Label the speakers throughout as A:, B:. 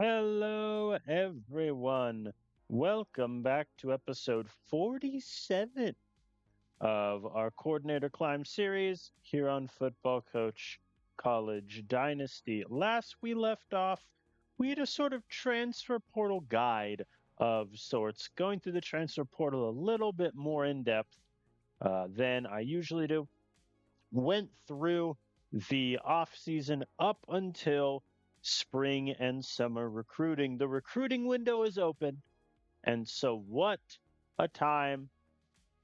A: Hello, everyone. Welcome back to episode 47 of our Coordinator Climb series here on Football Coach College Dynasty. Last we left off, we had a sort of transfer portal guide of sorts, going through the transfer portal a little bit more in depth than I usually do. Went through the off season up until spring and summer recruiting. The recruiting window is open. And so, what a time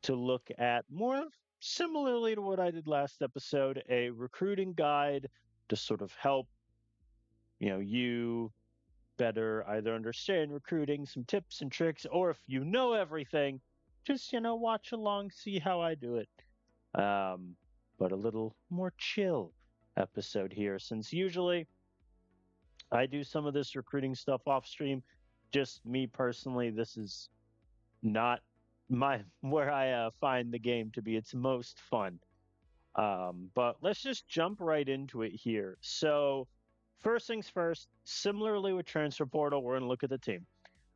A: to look at more similarly to what I did last episode, a recruiting guide to sort of help, you better either understand recruiting, some tips and tricks, or if you know everything, just, watch along, see how I do it. Um, but a little more chill episode here, since usually I do some of this recruiting stuff off stream. Just me personally, this is not my where I find the game to be its most fun. But let's just jump right into it here. So, first things first, similarly with Transfer Portal, we're going to look at the team.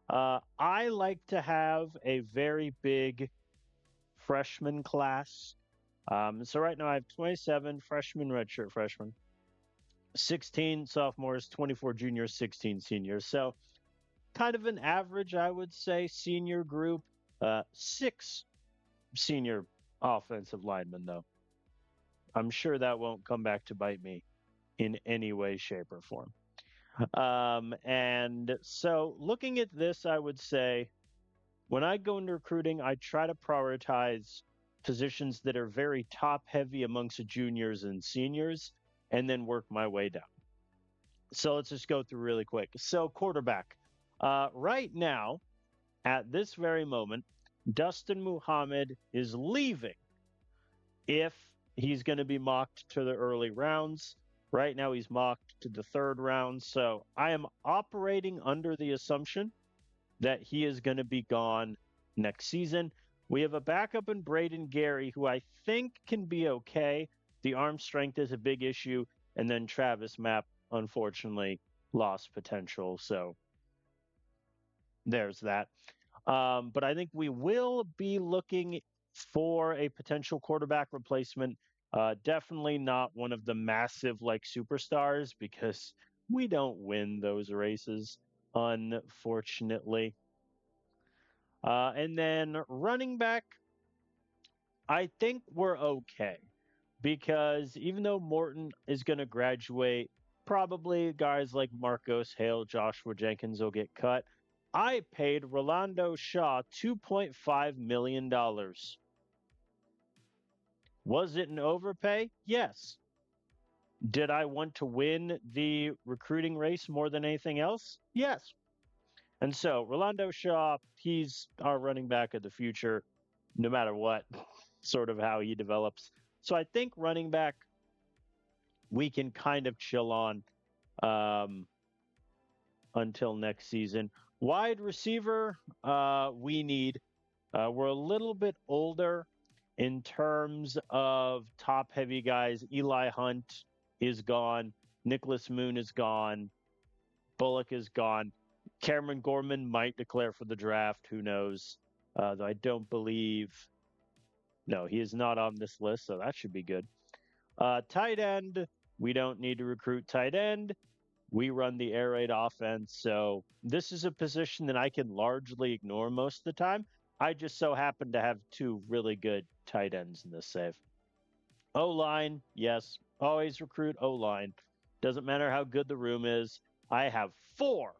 A: I like to have a very big freshman class. So right now I have 27 freshmen, redshirt freshmen, 16 sophomores, 24 juniors, 16 seniors. So kind of an average, I would say, senior group. Six senior offensive linemen, though. I'm sure that won't come back to bite me in any way, shape, or form. And so looking at this, I would say when I go into recruiting, I try to prioritize positions that are very top heavy amongst the juniors and seniors and then work my way down. So let's just go through really quick. So, quarterback. Right now, at this very moment, Dustin Muhammad is leaving if he's going to be mocked to the early rounds. Right now, he's mocked to the third round. So, I am operating under the assumption that he is going to be gone next season. We have a backup in Braden Gary, who I think can be okay. The arm strength is a big issue. And then Travis Mapp, unfortunately, lost potential. So there's that. But I think we will be looking for a potential quarterback replacement. Definitely not one of the massive like superstars because we don't win those races, unfortunately. And then running back, I think we're okay because even though Morton is going to graduate, probably guys like Marcos Hale, Joshua Jenkins will get cut. I paid Rolando Shaw $2.5 million. Was it an overpay? Yes. Did I want to win the recruiting race more than anything else? Yes. And so, Rolando Shaw, he's our running back of the future, no matter what, sort of how he develops. So, I think running back, we can kind of chill on um, until next season. Wide receiver, we need. We're a little bit older in terms of top heavy guys. Eli Hunt is gone. Nicholas Moon is gone. Bullock is gone. Cameron Gorman might declare for the draft. Who knows? Though I don't believe. No, he is not on this list, so that should be good. Tight end. We don't need to recruit tight end. We run the air raid offense. So this is a position that I can largely ignore most of the time. I just so happen to have two really good tight ends in this save. O line, yes, always recruit O line. Doesn't matter how good the room is. I have four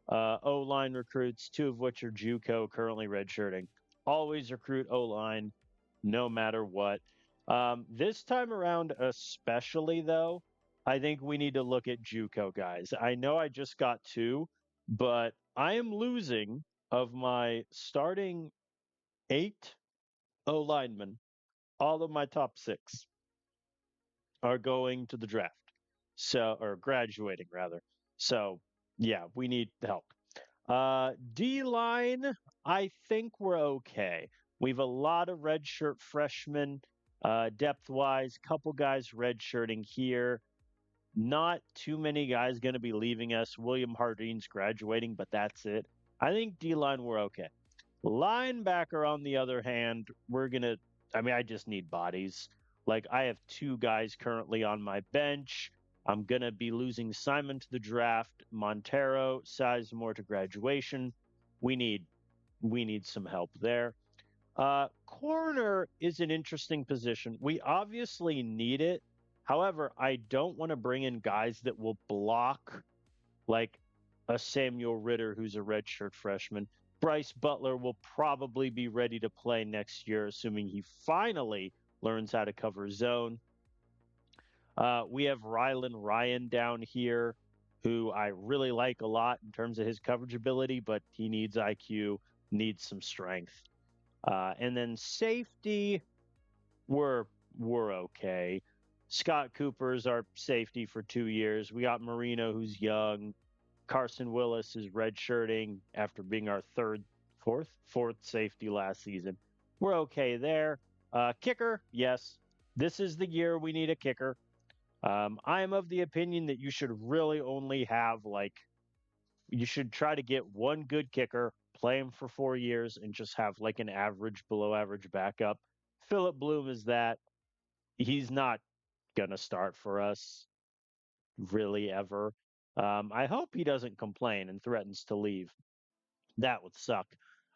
A: O line recruits, two of which are JUCO, currently redshirting. Always recruit O line, no matter what. This time around, especially though, I think we need to look at JUCO guys. I know I just got two, but I am losing of my starting eight O linemen. All of my top six are going to the draft, so or graduating rather. So yeah, we need help. D line, I think we're okay. We've a lot of redshirt freshmen, depth wise. Couple guys redshirting here. Not too many guys going to be leaving us. William Hardeen's graduating, but that's it. I think D line, we're okay. Linebacker, on the other hand, I just need bodies. Like, I have two guys currently on my bench. I'm going to be losing Simon to the draft, Montero, Sizemore to graduation. We need some help there. Corner is an interesting position. We obviously need it. However, I don't want to bring in guys that will block, like a Samuel Ritter, who's a redshirt freshman. Bryce Butler will probably be ready to play next year, assuming he finally learns how to cover zone. We have Rylan Ryan down here, who I really like a lot in terms of his coverage ability, but he needs IQ, needs some strength. And then safety, we're okay. Scott Cooper's our safety for 2 years. We got Marino, who's young. Carson Willis is redshirting after being our fourth safety last season. We're okay there. Kicker, yes. This is the year we need a kicker. I am of the opinion that you should really only have you should try to get one good kicker, play him for 4 years, and just have like an average, below average backup. Philip Bloom is that. He's not going to start for us really ever. I hope he doesn't complain and threatens to leave. That would suck.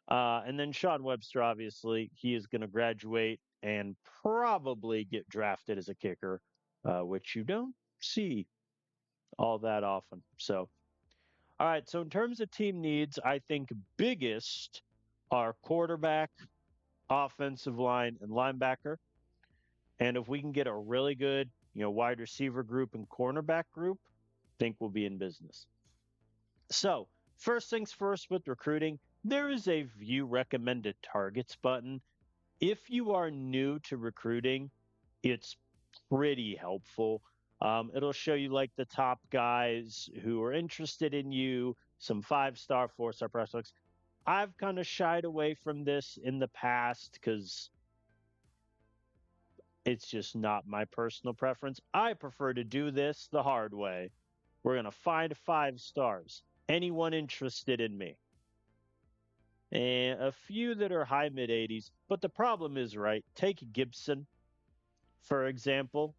A: And then Sean Webster, obviously, he is going to graduate and probably get drafted as a kicker, which you don't see all that often. So, all right. So, in terms of team needs, I think biggest are quarterback, offensive line, and linebacker. And if we can get a really good, wide receiver group and cornerback group, I think we'll be in business. So, first things first with recruiting, there is a view recommended targets button. If you are new to recruiting, it's pretty helpful. It'll show you like the top guys who are interested in you, some 5-star, 4-star prospects. I've kind of shied away from this in the past because it's just not my personal preference. I prefer to do this the hard way. We're going to find 5 stars. Anyone interested in me? And a few that are high mid 80s. But the problem is, right? Take Gibson, for example.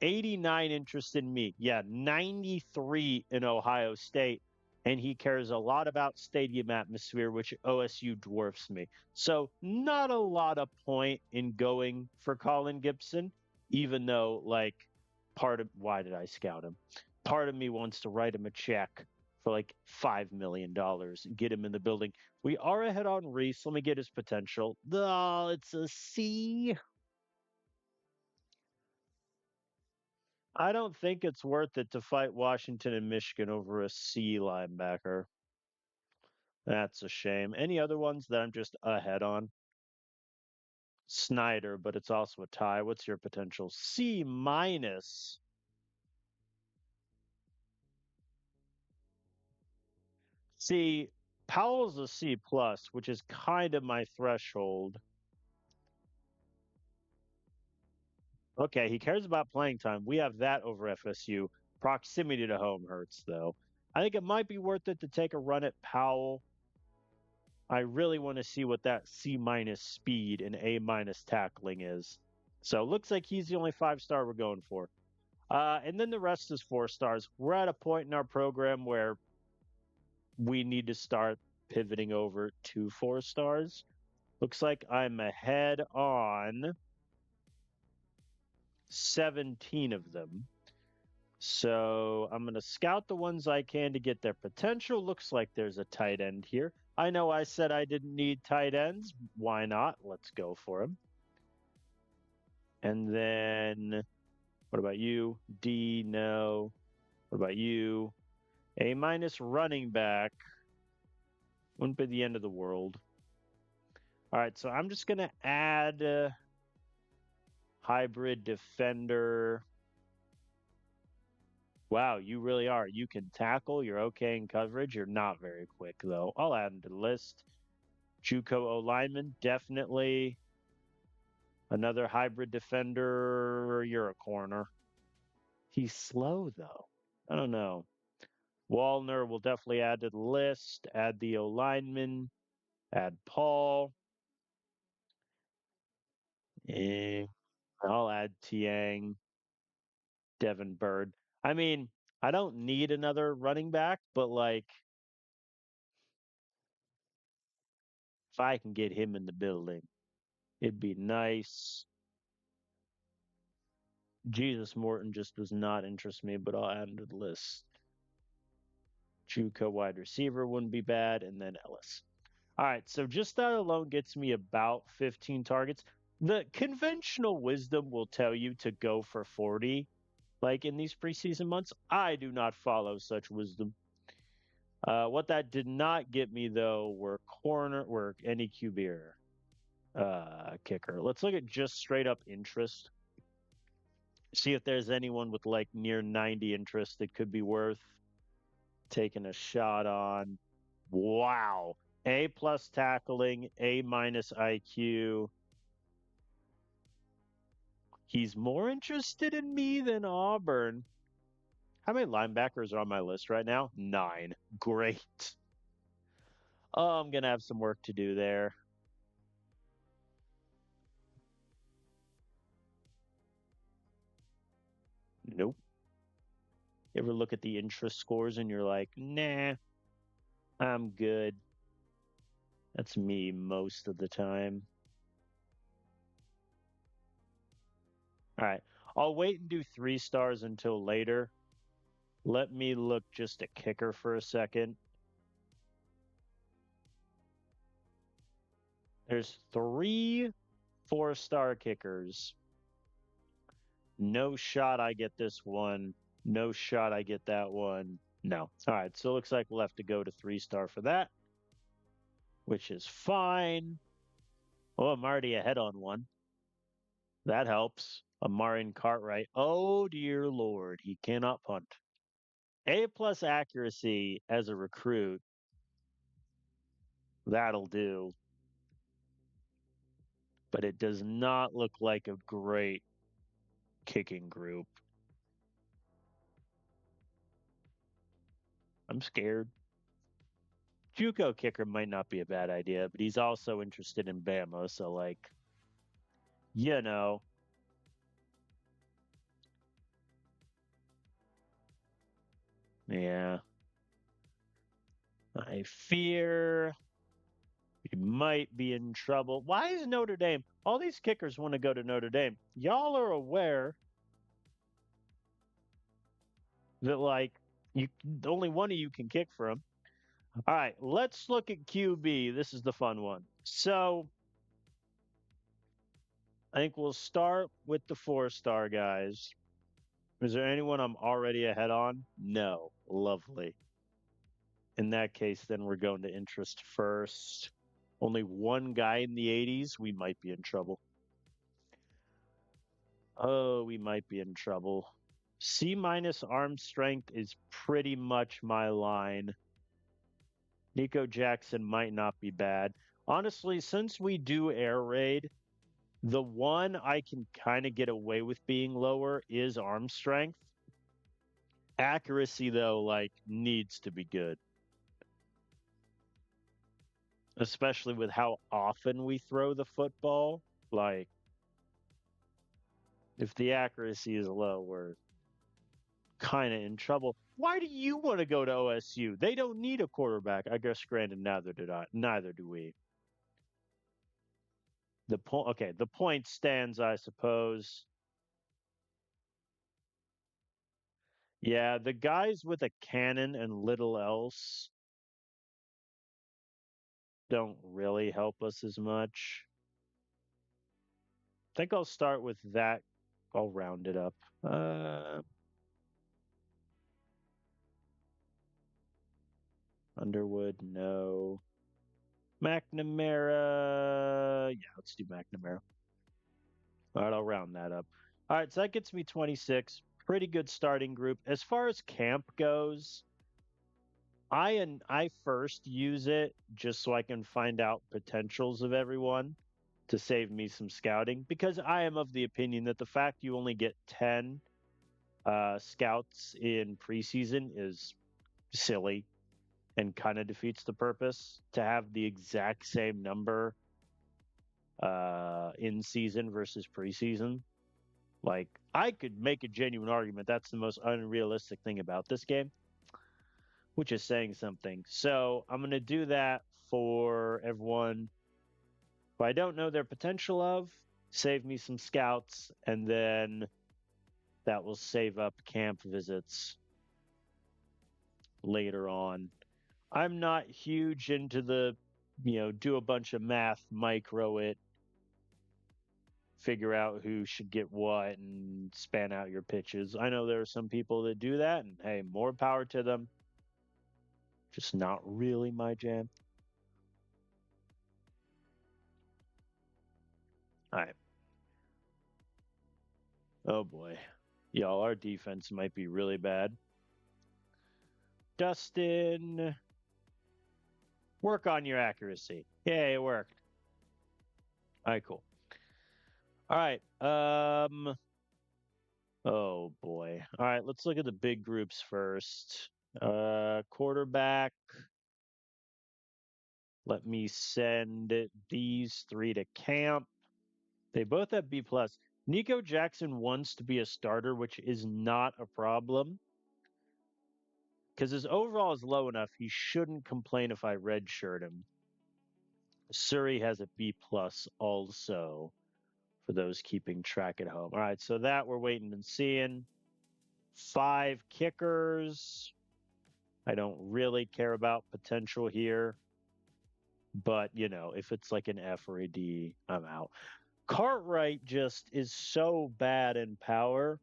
A: 89 interest in me. Yeah, 93 in Ohio State. And he cares a lot about stadium atmosphere, which OSU dwarfs me. So, not a lot of point in going for Colin Gibson, even though, why did I scout him? Part of me wants to write him a check for like $5 million and get him in the building. We are ahead on Reese. Let me get his potential. Oh, it's a C. I don't think it's worth it to fight Washington and Michigan over a C linebacker. That's a shame. Any other ones that I'm just ahead on? Snyder, but it's also a tie. What's your potential? C minus. See, Powell's a C plus, which is kind of my threshold. Okay, he cares about playing time. We have that over FSU. Proximity to home hurts, though. I think it might be worth it to take a run at Powell. I really want to see what that C minus speed and A minus tackling is. So it looks like he's the only 5-star we're going for. And then the rest is 4 stars. We're at a point in our program where we need to start pivoting over to 4 stars. Looks like I'm ahead on 17 of them. So I'm going to scout the ones I can to get their potential. Looks like there's a tight end here. I know I said I didn't need tight ends. Why not? Let's go for them. And then, what about you? D, no. What about you? A minus running back. Wouldn't be the end of the world. All right, so I'm just going to add hybrid defender. Wow, you really are. You can tackle. You're okay in coverage. You're not very quick, though. I'll add him to the list. JUCO O lineman, definitely. Another hybrid defender. You're a corner. He's slow though. I don't know. Wallner will definitely add to the list. Add the O lineman. Add Paul. Eh, I'll add Tiang, Devin Bird. I mean, I don't need another running back, but like if I can get him in the building, it'd be nice. Jesus Morton just does not interest me, but I'll add him to the list. Juco wide receiver wouldn't be bad, and then Ellis. All right, so just that alone gets me about 15 targets. The conventional wisdom will tell you to go for 40, like in these preseason months. I do not follow such wisdom. What that did not get me though were any QB kicker. Let's look at just straight up interest. See if there's anyone with like near 90 interest that could be worth taking a shot on. Wow. A plus tackling, A minus IQ. He's more interested in me than Auburn. How many linebackers are on my list right now? 9. Great. Oh, I'm going to have some work to do there. Nope. You ever look at the interest scores and you're like, nah, I'm good. That's me most of the time. All right. I'll wait and do 3 stars until later. Let me look just at kicker for a second. There's 3 4-star kickers. No shot I get this one. No shot I get that one. No. All right. So it looks like we'll have to go to 3-star for that, which is fine. Oh, I'm already ahead on one. That helps. Amarian Cartwright. Oh, dear Lord. He cannot punt. A plus accuracy as a recruit. That'll do. But it does not look like a great kicking group. I'm scared. Juco kicker might not be a bad idea, but he's also interested in Bama, so like, you know. Yeah. I fear we might be in trouble. Why is Notre Dame? All these kickers want to go to Notre Dame. Y'all are aware that like you only one of you can kick from. All right, let's look at QB. This is the fun one. So I think we'll start with the 4-star guys. Is there anyone I'm already ahead on? No. Lovely. In that case, then we're going to interest first. Only one guy in the 80s. We might be in trouble. Oh, we might be in trouble. C minus arm strength is pretty much my line. Nico Jackson might not be bad. Honestly, since we do air raid, the one I can kind of get away with being lower is arm strength. Accuracy, though, like, needs to be good. Especially with how often we throw the football. Like, if the accuracy is low, we're kind of in trouble. Why do you want to go to OSU? They don't need a quarterback. I guess granted, neither do we. The point stands, I suppose. Yeah, the guys with a cannon and little else don't really help us as much. I think I'll start with that. I'll round it up. Underwood, no. McNamara. Yeah, let's do McNamara. All right, I'll round that up. All right, so that gets me 26. Pretty good starting group. As far as camp goes, I first use it just so I can find out potentials of everyone to save me some scouting because I am of the opinion that the fact you only get 10 Scouts in preseason is silly and kind of defeats the purpose. To have the exact same number in season versus preseason, like I could make a genuine argument that's the most unrealistic thing about this game, which is saying something. So I'm going to do that for everyone who I don't know their potential of, save me some scouts, and then that will save up camp visits later on. I'm not huge into the, do a bunch of math, micro it, figure out who should get what, and span out your pitches. I know there are some people that do that, and hey, more power to them. Just not really my jam. All right. Oh boy. Y'all, our defense might be really bad. Dustin, work on your accuracy. Yeah, it worked. All right, cool. All right. Oh boy. All right, let's look at the big groups first. Quarterback. Let me send these three to camp. They both have B plus. Nico Jackson wants to be a starter, which is not a problem because his overall is low enough. He shouldn't complain if I redshirt him. Surrey has a B plus also for those keeping track at home. All right, so that we're waiting and seeing. 5 kickers. I don't really care about potential here. But, if it's like an F or a D, I'm out. Cartwright just is so bad in power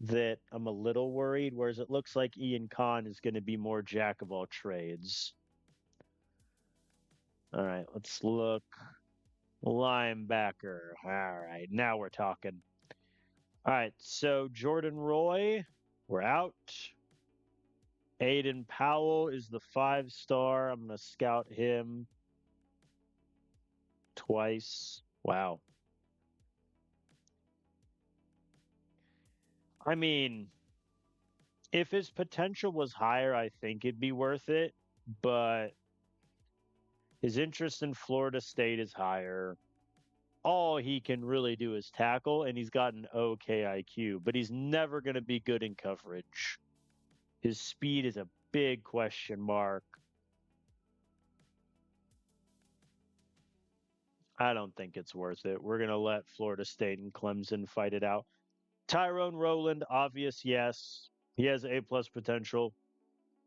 A: that I'm a little worried, whereas it looks like Ian Khan is going to be more jack of all trades. All right, let's look. Linebacker. All right, now we're talking. All right, so Jordan Roy, we're out. Aiden Powell is the 5-star. I'm going to scout him twice. Wow. I mean, if his potential was higher, I think it'd be worth it. But his interest in Florida State is higher. All he can really do is tackle, and he's got an okay IQ, but he's never going to be good in coverage. His speed is a big question mark. I don't think it's worth it. We're going to let Florida State and Clemson fight it out. Tyrone Rowland, obvious, yes. He has A plus potential.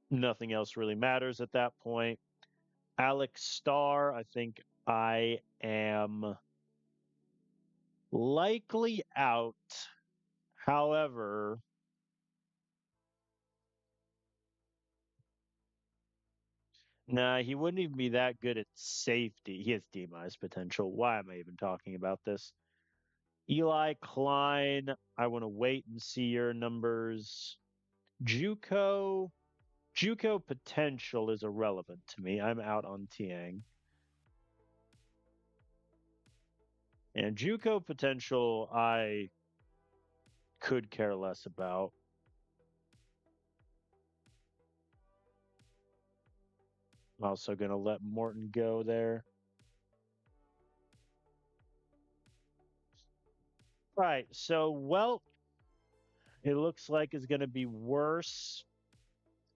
A: Nothing else really matters at that point. Alex Starr, I think I am likely out. However, nah, he wouldn't even be that good at safety. He has D-minus potential. Why am I even talking about this? Eli Klein, I want to wait and see your numbers. JUCO potential is irrelevant to me. I'm out on Tiang. And JUCO potential, I could care less about. I'm also going to let Morton go there. Right. So, well, it looks like is going to be worse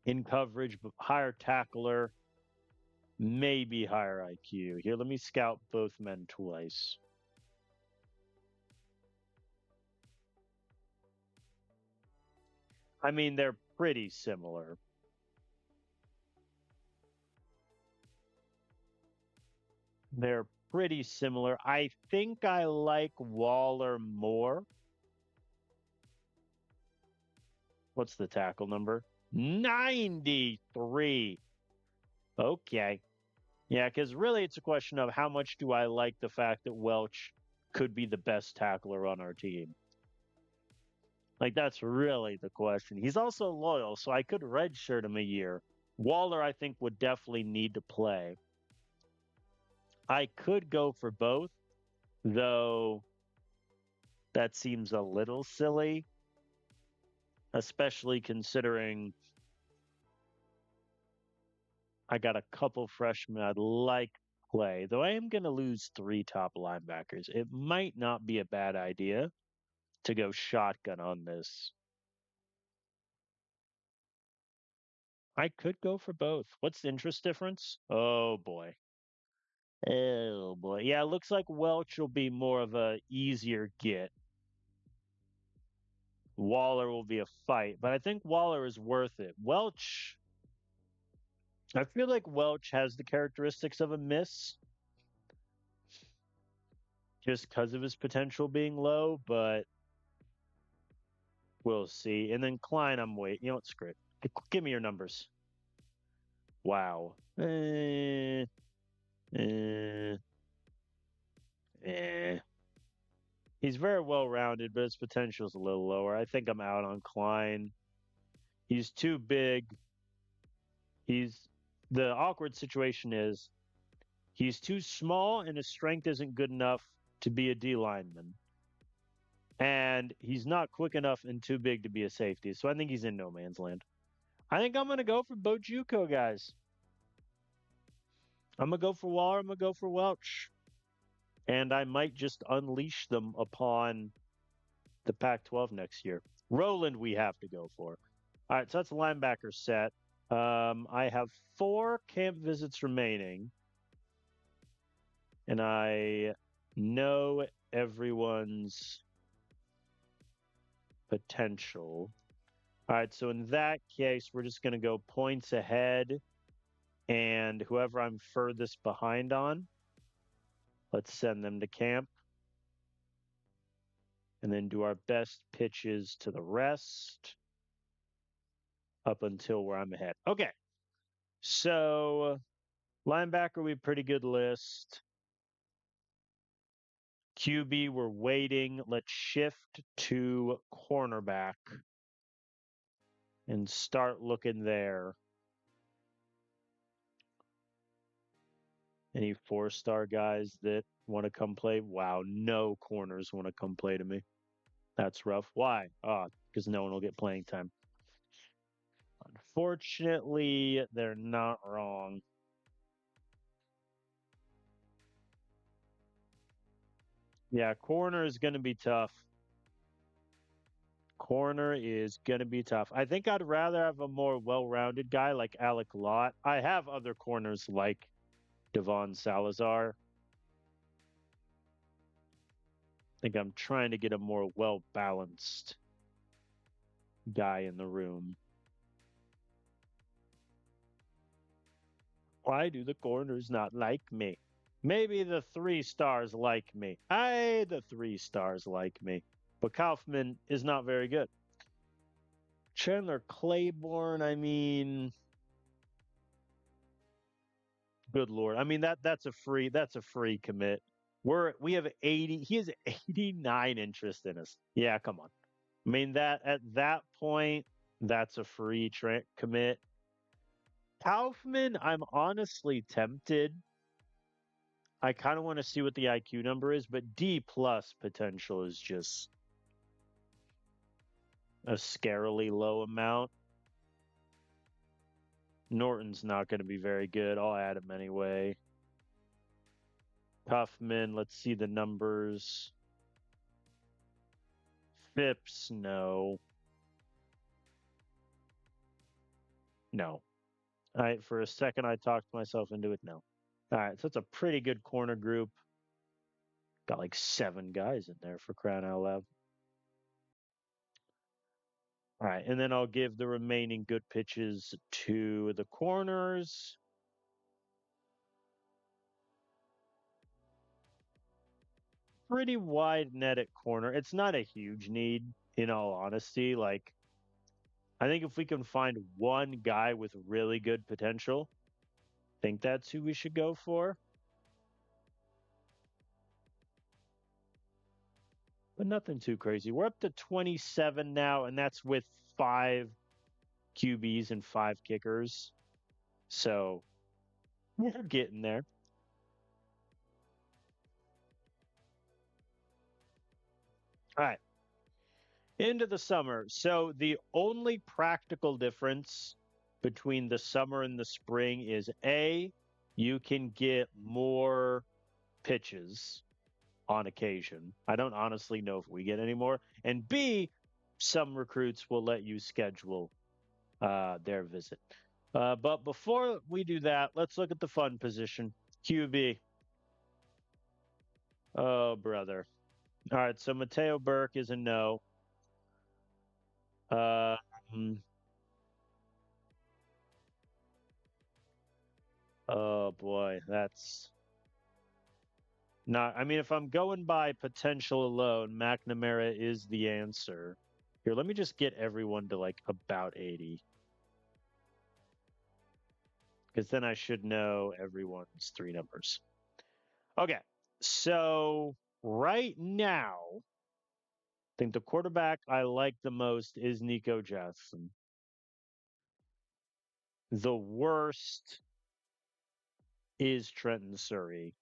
A: in coverage, but higher tackler, maybe higher IQ. Here, let me scout both men twice. I mean, they're pretty similar. They're pretty similar. I think I like Waller more. What's the tackle number? 93. Okay. Yeah, because really it's a question of how much do I like the fact that Welch could be the best tackler on our team. Like, that's really the question. He's also loyal, so I could redshirt him a year. Waller, I think, would definitely need to play. I could go for both, though that seems a little silly. especially considering I got a couple freshmen I'd like to play, though I am going to lose 3 top linebackers. It might not be a bad idea to go shotgun on this. I could go for both. What's the interest difference? Oh boy. Oh boy. Yeah, it looks like Welch will be more of a easier get. Waller will be a fight, but I think Waller is worth it. Welch, I feel like Welch has the characteristics of a miss just because of his potential being low, but we'll see. And then Klein, I'm waiting. You know what? Screw it. Give me your numbers. Wow. Eh, eh. He's very well rounded, but his potential is a little lower. I think I'm out on Klein. He's too big. The awkward situation is he's too small and his strength isn't good enough to be a D lineman. And he's not quick enough and too big to be a safety. So I think he's in no man's land. I think I'm going to go for Bojuko, guys. I'm going to go for Waller. I'm going to go for Welch. And I might just unleash them upon the Pac-12 next year. Roland, we have to go for. All right, so that's a linebacker set. I have 4 camp visits remaining. And I know everyone's potential. All right, so in that case, we're just going to go points ahead. And whoever I'm furthest behind on, let's send them to camp. And then do our best pitches to the rest up until where I'm ahead. Okay. So linebacker, we have a pretty good list. QB, we're waiting. Let's shift to cornerback and start looking there. Any 4-star guys that want to come play? Wow, no corners want to come play to me. That's rough. Why? Because no one will get playing time. Unfortunately, they're not wrong. Yeah, corner is going to be tough. Corner is going to be tough. I think I'd rather have a more well-rounded guy like Alec Lott. I have other corners like Devon Salazar. I think I'm trying to get a more well-balanced guy in the room. Why do the corners not like me? Maybe the 3 stars like me. The 3 stars like me. But Kaufman is not very good. Chandler Claiborne, I mean, good lord. I mean that's a free commit. We have 80. He has 89 interest in us. Yeah, come on. I mean that at that point, that's a free commit. Kaufman, I'm honestly tempted. I kind of want to see what the IQ number is, but D plus potential is just a scarily low amount. Norton's not going to be very good. I'll add him anyway. Kaufman, let's see the numbers. Phipps, no. No. All right, for a second I talked myself into it. No. All right, so it's a pretty good corner group. Got like 7 guys in there for crying out loud. All right, and then I'll give the remaining good pitches to the corners. Pretty wide net at corner. It's not a huge need, in all honesty. Like, I think if we can find one guy with really good potential, I think that's who we should go for. But nothing too crazy. We're up to 27 now, and that's with 5 QBs and 5 kickers. So we're getting there. All right. Into the summer. So the only practical difference between the summer and the spring is A, you can get more pitches on occasion. I don't honestly know if we get any more. And B, some recruits will let you schedule their visit. But before we do that, let's look at the fun position. QB. Oh, brother. All right, so Mateo Burke is a no. Uh, mm, oh boy, that's not. I mean, if I'm going by potential alone, McNamara is the answer. Here, let me just get everyone to like about 80, because then I should know everyone's three numbers. Okay, so right now, I think the quarterback I like the most is Nico Jackson. The worst is Trenton Surrey,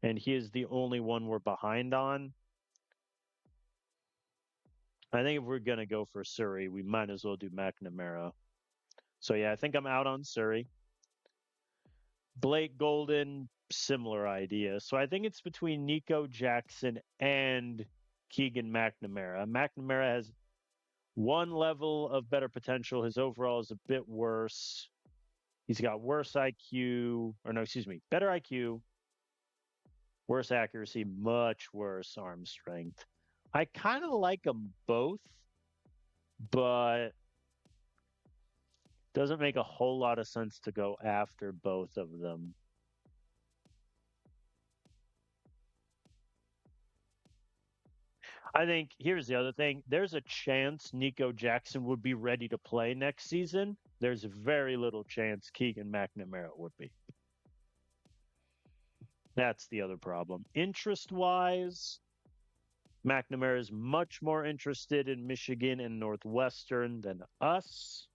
A: and he is the only one we're behind on. I think if we're gonna go for Surrey, we might as well do McNamara. So yeah, I think I'm out on Surrey. Blake Golden, similar idea. So I think it's between Nico Jackson and Keegan McNamara. McNamara has one level of better potential. His overall is a bit worse. He's got worse IQ, or no, excuse me, better IQ, worse accuracy, much worse arm strength. I kind of like them both, but doesn't make a whole lot of sense to go after both of them. I think here's the other thing. There's a chance Nico Jackson would be ready to play next season. There's very little chance Keegan McNamara would be. That's the other problem. Interest wise, McNamara is much more interested in Michigan and Northwestern than us.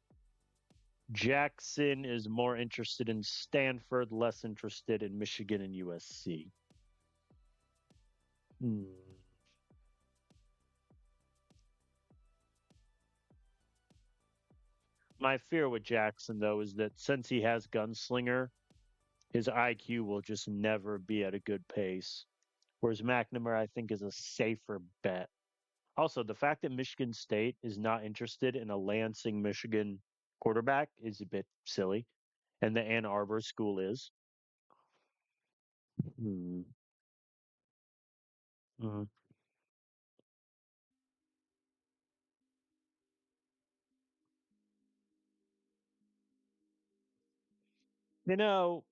A: Jackson is more interested in Stanford, less interested in Michigan and USC. Hmm. My fear with Jackson, though, is that since he has Gunslinger, his IQ will just never be at a good pace. Whereas McNamara, I think, is a safer bet. Also, the fact that Michigan State is not interested in a Lansing, Michigan quarterback is a bit silly, and the Ann Arbor school is. Hmm. Mhm. You know,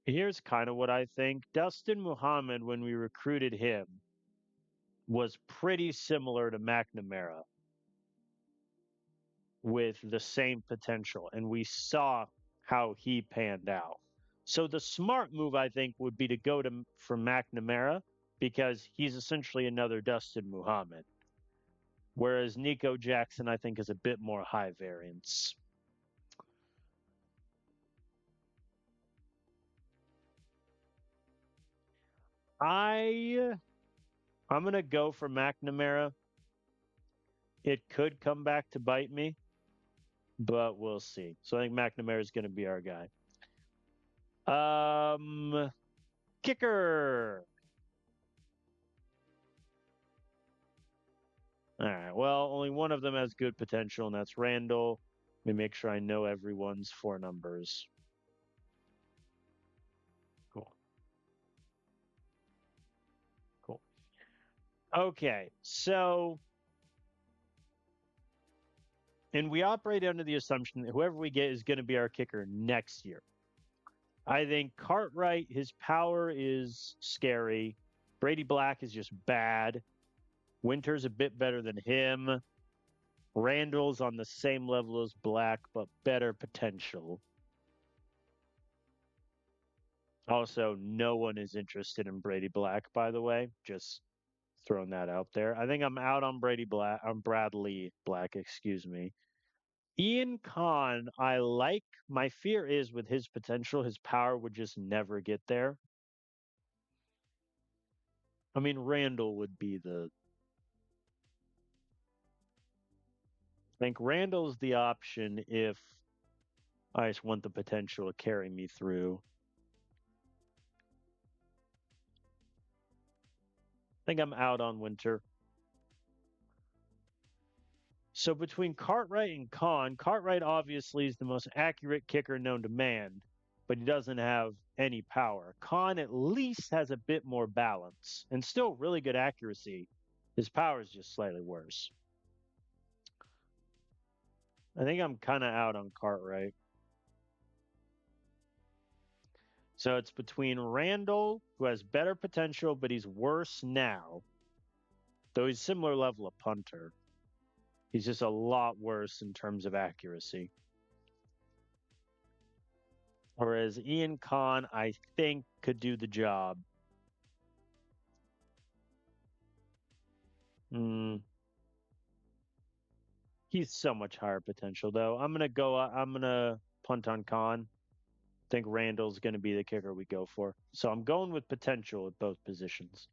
A: here's kind of what I think. Dustin Muhammad, when we recruited him, was pretty similar to McNamara with the same potential, and we saw how he panned out. So the smart move, I think, would be to go to for McNamara because he's essentially another Dustin Muhammad, whereas Nico Jackson, I think, is a bit more high variance. I I'm gonna go for McNamara. It could come back to bite me, but we'll see. So I think McNamara is going to be our guy. Kicker. All right. Well, only one of them has good potential, and that's Randall. Let me make sure I know everyone's four numbers. Cool. Cool. Okay. So, and we operate under the assumption that whoever we get is going to be our kicker next year. I think Cartwright, his power is scary. Brady Black is just bad. Winter's a bit better than him. Randall's on the same level as Black, but better potential. Also, no one is interested in Brady Black, by the way. Just throwing that out there. I think I'm out on Brady Black, on Bradley Black, excuse me. Ian Kahn, I like. My fear is with his potential, his power would just never get there. I mean, Randall would be the I think Randall's the option if I just want the potential to carry me through. I think I'm out on Winter. So between Cartwright and Kahn, Cartwright obviously is the most accurate kicker known to man, but he doesn't have any power. Kahn at least has a bit more balance and still really good accuracy. His power is just slightly worse. I think I'm kind of out on Cartwright. So it's between Randall, who has better potential, but he's worse now, though he's similar level of punter. He's just a lot worse in terms of accuracy. Whereas Ian Kahn, I think, could do the job. Mm, he's so much higher potential, though. I'm gonna punt on Kahn. I think Randall's gonna be the kicker we go for. So I'm going with potential at both positions.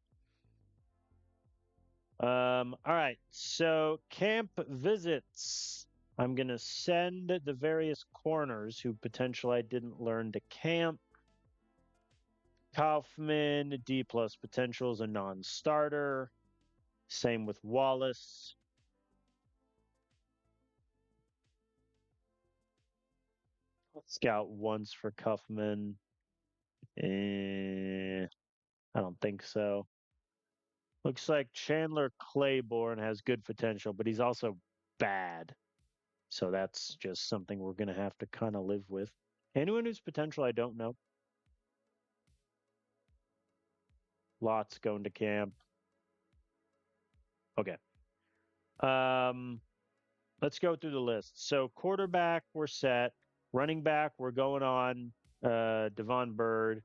A: All right. So camp visits. I'm gonna send the various corners who potential I didn't learn to camp. Kaufman, D plus potential is a non-starter. Same with Wallace. Scout once for Kaufman. I don't think so. Looks like Chandler Claiborne has good potential, but he's also bad. So that's just something we're going to have to kind of live with. Anyone who's potential, I don't know. Lots going to camp. Okay. Let's go through the list. So quarterback, we're set. Running back, we're going on Devon Bird.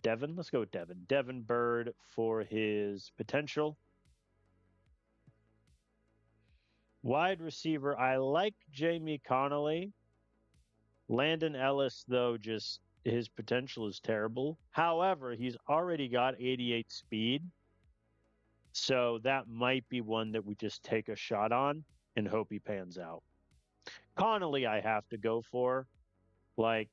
A: Devin, let's go with Devin. Devin Bird for his potential. Wide receiver, I like Jamie Connolly. Landon Ellis, though, just his potential is terrible. However, he's already got 88 speed. So that might be one that we just take a shot on and hope he pans out. Connolly, I have to go for. Like,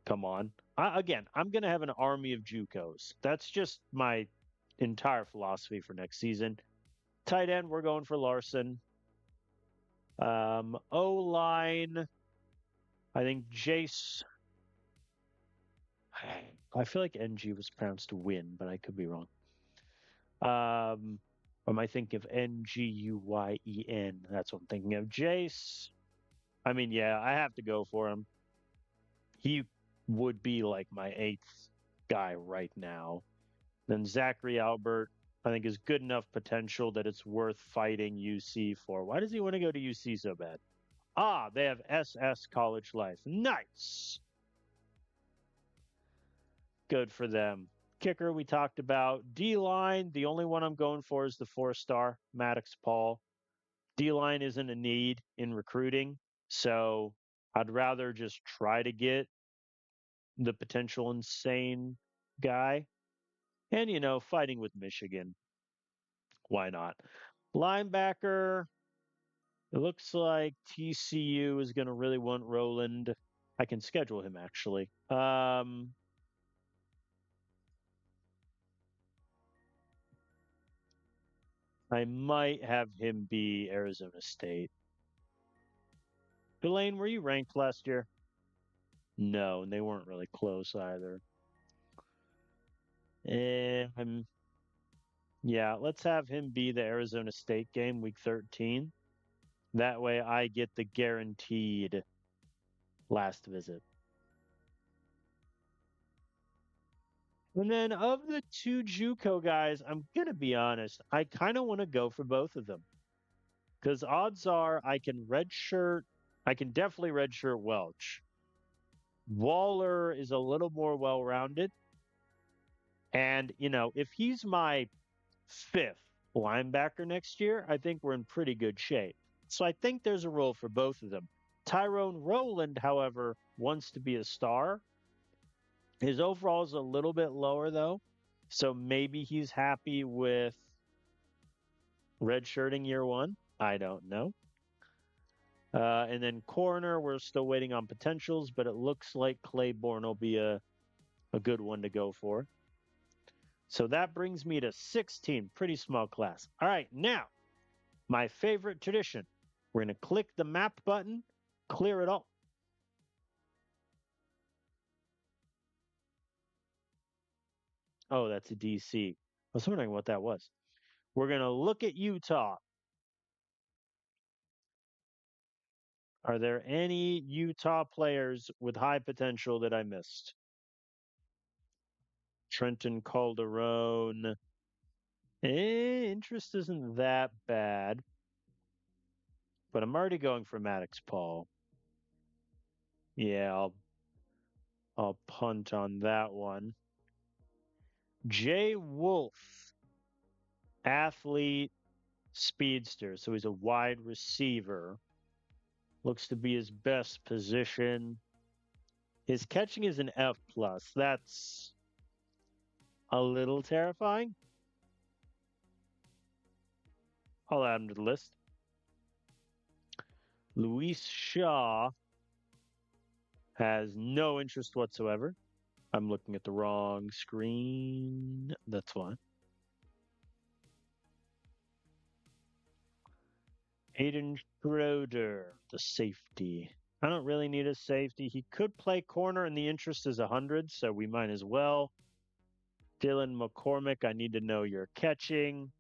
A: come on. Again, I'm going to have an army of Jucos. That's just my entire philosophy for next season. Tight end, we're going for Larson. O line, I think Jace. I feel like NG was pronounced win, but I could be wrong. Or am I thinking of Nguyen? That's what I'm thinking of. Jace. I mean, yeah, I have to go for him. He would be like my eighth guy right now. Then Zachary Albert, I think, is good enough potential that it's worth fighting UC for. Why does he want to go to UC so bad? Ah, they have SS College Life. Nice. Good for them. Kicker, we talked about. D line, the only one I'm going for is the 4-star, Maddox Paul. D line isn't a need in recruiting. So I'd rather just try to get the potential insane guy. And, fighting with Michigan. Why not? Linebacker, it looks like TCU is going to really want Roland. I can schedule him actually. I might have him be Arizona State. Delane, were you ranked last year? No, and they weren't really close either. Yeah, let's have him be the Arizona State game, week 13. That way I get the guaranteed last visit. And then of the two JUCO guys, I'm going to be honest, I kind of want to go for both of them. Because odds are I can definitely redshirt Welch. Waller is a little more well rounded. And, if he's my fifth linebacker next year, I think we're in pretty good shape. So I think there's a role for both of them. Tyrone Rowland, however, wants to be a star. His overall is a little bit lower, though. So maybe he's happy with redshirting year one. I don't know. And then corner, we're still waiting on potentials, but it looks like Claiborne will be a good one to go for. So that brings me to 16, pretty small class. All right, now, my favorite tradition. We're going to click the map button, clear it all. Oh, that's a DC. I was wondering what that was. We're going to look at Utah. Are there any Utah players with high potential that I missed? Trenton Calderon. Interest isn't that bad, but I'm already going for Maddox Paul. Yeah, I'll punt on that one. Jay Wolf, athlete, speedster, so he's a wide receiver. Looks to be his best position. His catching is an F plus. That's a little terrifying. I'll add him to the list. Luis Shaw has no interest whatsoever. I'm looking at the wrong screen. That's why. Aiden Schroeder, the safety. I don't really need a safety. He could play corner, and the interest is 100, so we might as well. Dylan McCormick, I need to know your catching.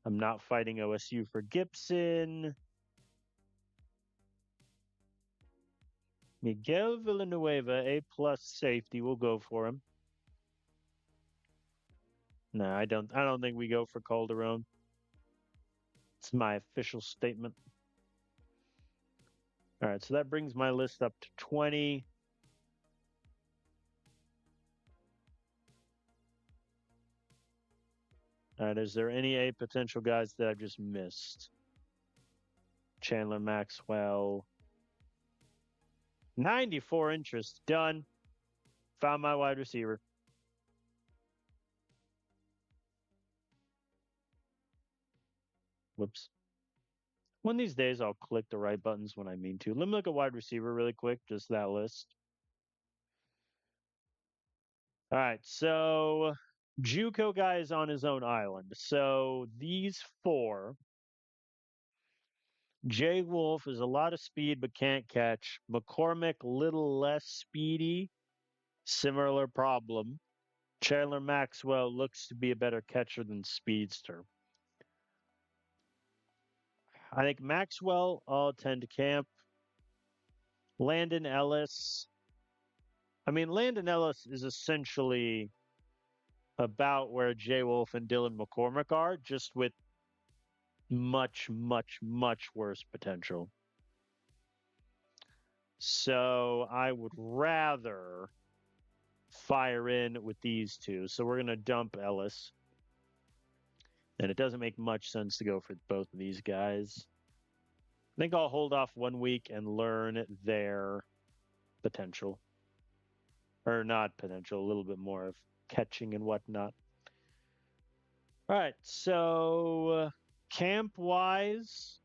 A: I'm not fighting OSU for Gibson. Miguel Villanueva, A plus safety. We'll go for him. No, I don't think we go for Calderon. It's my official statement. All right, so that brings my list up to 20. All right, is there any A potential guys that I've just missed? Chandler Maxwell. 94 interest. Done. Found my wide receiver. Whoops. One of these days, I'll click the right buttons when I mean to. Let me look at wide receiver really quick, just that list. All right, so JUCO guy is on his own island. So these four, Jay Wolf is a lot of speed but can't catch. McCormick, little less speedy, similar problem. Chandler Maxwell looks to be a better catcher than Speedster. I think Maxwell, I'll attend camp. Landon Ellis. I mean, Landon Ellis is essentially about where Jay Wolf and Dylan McCormick are, just with much, much, much worse potential. So I would rather fire in with these two. So we're going to dump Ellis. And it doesn't make much sense to go for both of these guys. I think I'll hold off 1 week and learn their potential. Or not potential, a little bit more of catching and whatnot. All right, so camp wise,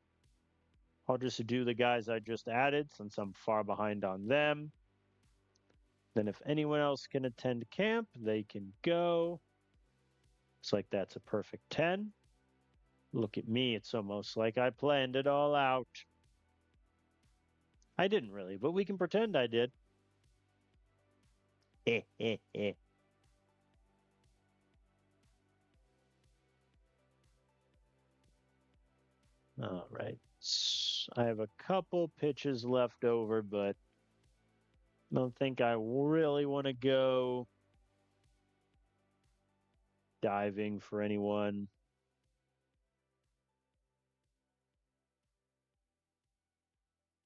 A: I'll just do the guys I just added since I'm far behind on them. Then if anyone else can attend camp, they can go. It's like that's a perfect 10. Look at me, it's almost like I planned it all out. I didn't really, but we can pretend I did. All right. I have a couple pitches left over, but I don't think I really want to go diving for anyone.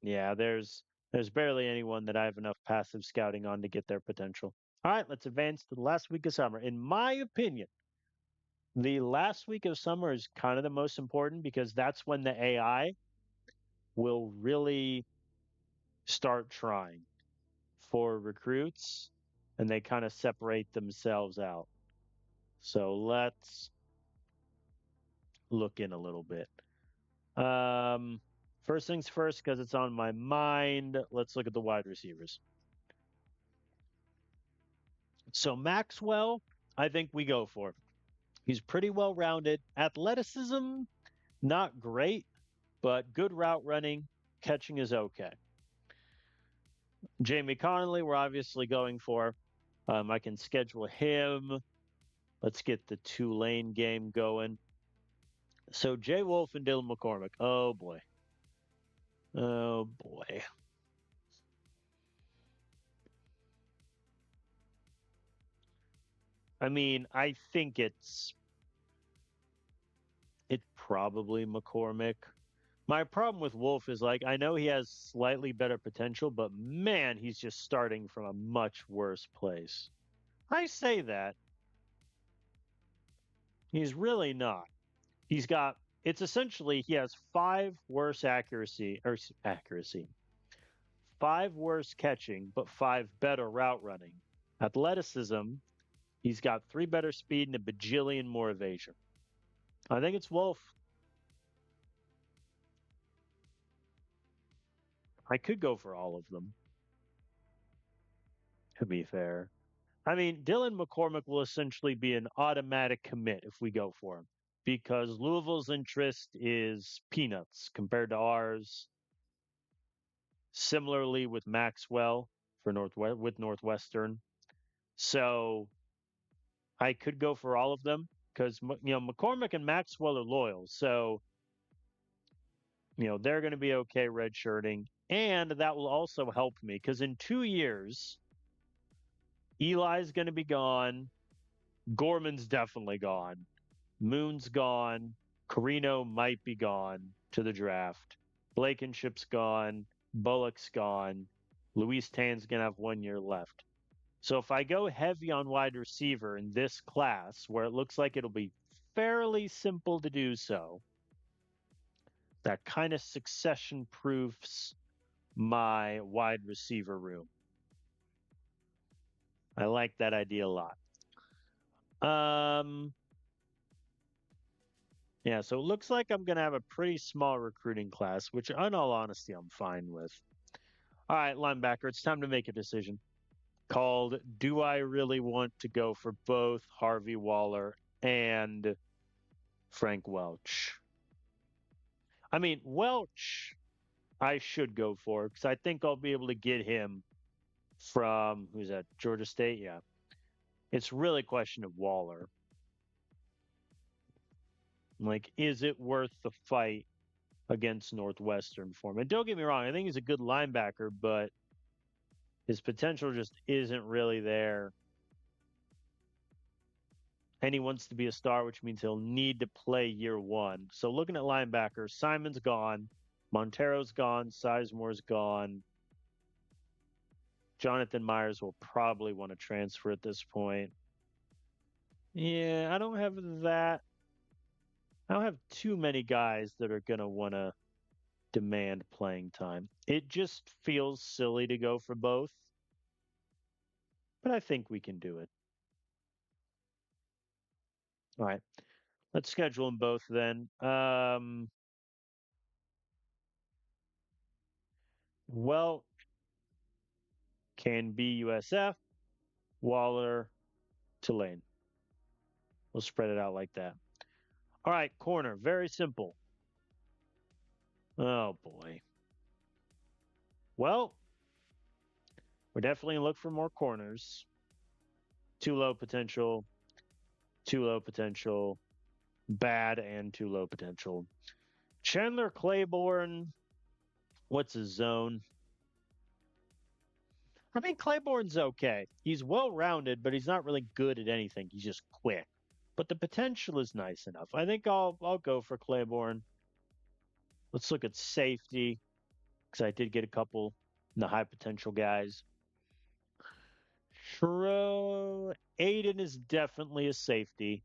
A: Yeah, there's barely anyone that I have enough passive scouting on to get their potential. All right, let's advance to the last week of summer. In my opinion, the last week of summer is kind of the most important because that's when the AI will really start trying for recruits and they kind of separate themselves out. So let's look in a little bit. First things first, because it's on my mind, let's look at the wide receivers. So Maxwell, I think we go for. He's pretty well rounded. Athleticism, not great, but good route running. Catching is okay. Jamie Conley, we're obviously going for. I can schedule him. Let's get the Tulane game going. So Jay Wolf and Dylan McCormick. Oh boy. Oh boy. I mean, I think it's probably McCormick. My problem with Wolf is like I know he has slightly better potential, but man, he's just starting from a much worse place. I say that. He's really not. He's got it's essentially he has accuracy, five worse catching, but five better route running. Athleticism, he's got three better speed and a bajillion more evasion. I think it's Wolf. I could go for all of them, to be fair. I mean, Dylan McCormick will essentially be an automatic commit if we go for him because Louisville's interest is peanuts compared to ours. Similarly with Maxwell for Northwestern. So I could go for all of them because McCormick and Maxwell are loyal. So they're going to be okay redshirting, and that will also help me because in 2 years, Eli's going to be gone. Gorman's definitely gone. Moon's gone. Carino might be gone to the draft. Blankenship's gone. Bullock's gone. Luis Tan's going to have 1 year left. So if I go heavy on wide receiver in this class, where it looks like it'll be fairly simple to do so, that kind of succession proofs my wide receiver room. I like that idea a lot. Yeah, so it looks like I'm going to have a pretty small recruiting class, which in all honesty, I'm fine with. All right, linebacker, it's time to make a decision called Do I really want to go for both Harvey Waller and Frank Welch? I mean, Welch, I should go for because I think I'll be able to get him from who's that? Georgia State? Yeah. It's really a question of Waller. Like, is it worth the fight against Northwestern for him? And don't get me wrong, I think he's a good linebacker, but his potential just isn't really there. And he wants to be a star, which means he'll need to play year one. So looking at linebackers, Simon's gone, Montero's gone, Sizemore's gone. Jonathan Myers will probably want to transfer at this point. Yeah, I don't have that. I don't have too many guys that are going to want to demand playing time. It just feels silly to go for both, but I think we can do it. All right. Let's schedule them both then. Well, can be USF, Waller, Tulane. We'll spread it out like that. All right, corner. Very simple. Oh, boy. Well, we're definitely going to look for more corners. Too low potential, too low potential, bad and too low potential. Chandler Claiborne, what's his zone? I mean, Claiborne's okay. He's well rounded, but he's not really good at anything. He's just quick. But the potential is nice enough. I think I'll go for Claiborne. Let's look at safety because I did get a couple in the high potential guys. Aiden is definitely a safety.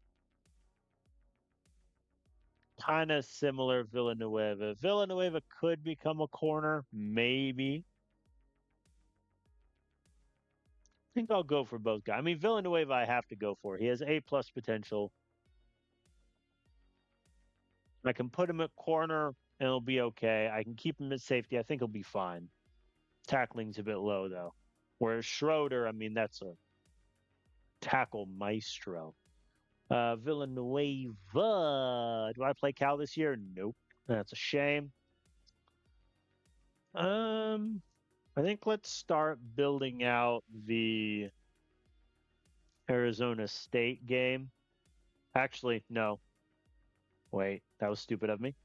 A: Kind of similar Villanueva. Villanueva could become a corner, maybe. I think I'll go for both guys. I mean, Villanueva, I have to go for. He has A+ potential. I can put him at corner and it'll be okay. I can keep him at safety. I think he'll be fine. Tackling's a bit low though. Whereas Schroeder, I mean, that's a tackle maestro. Villanueva. Do I play Cal this year? Nope. That's a shame. I think let's start building out the Arizona State game. Actually, no. Wait, that was stupid of me.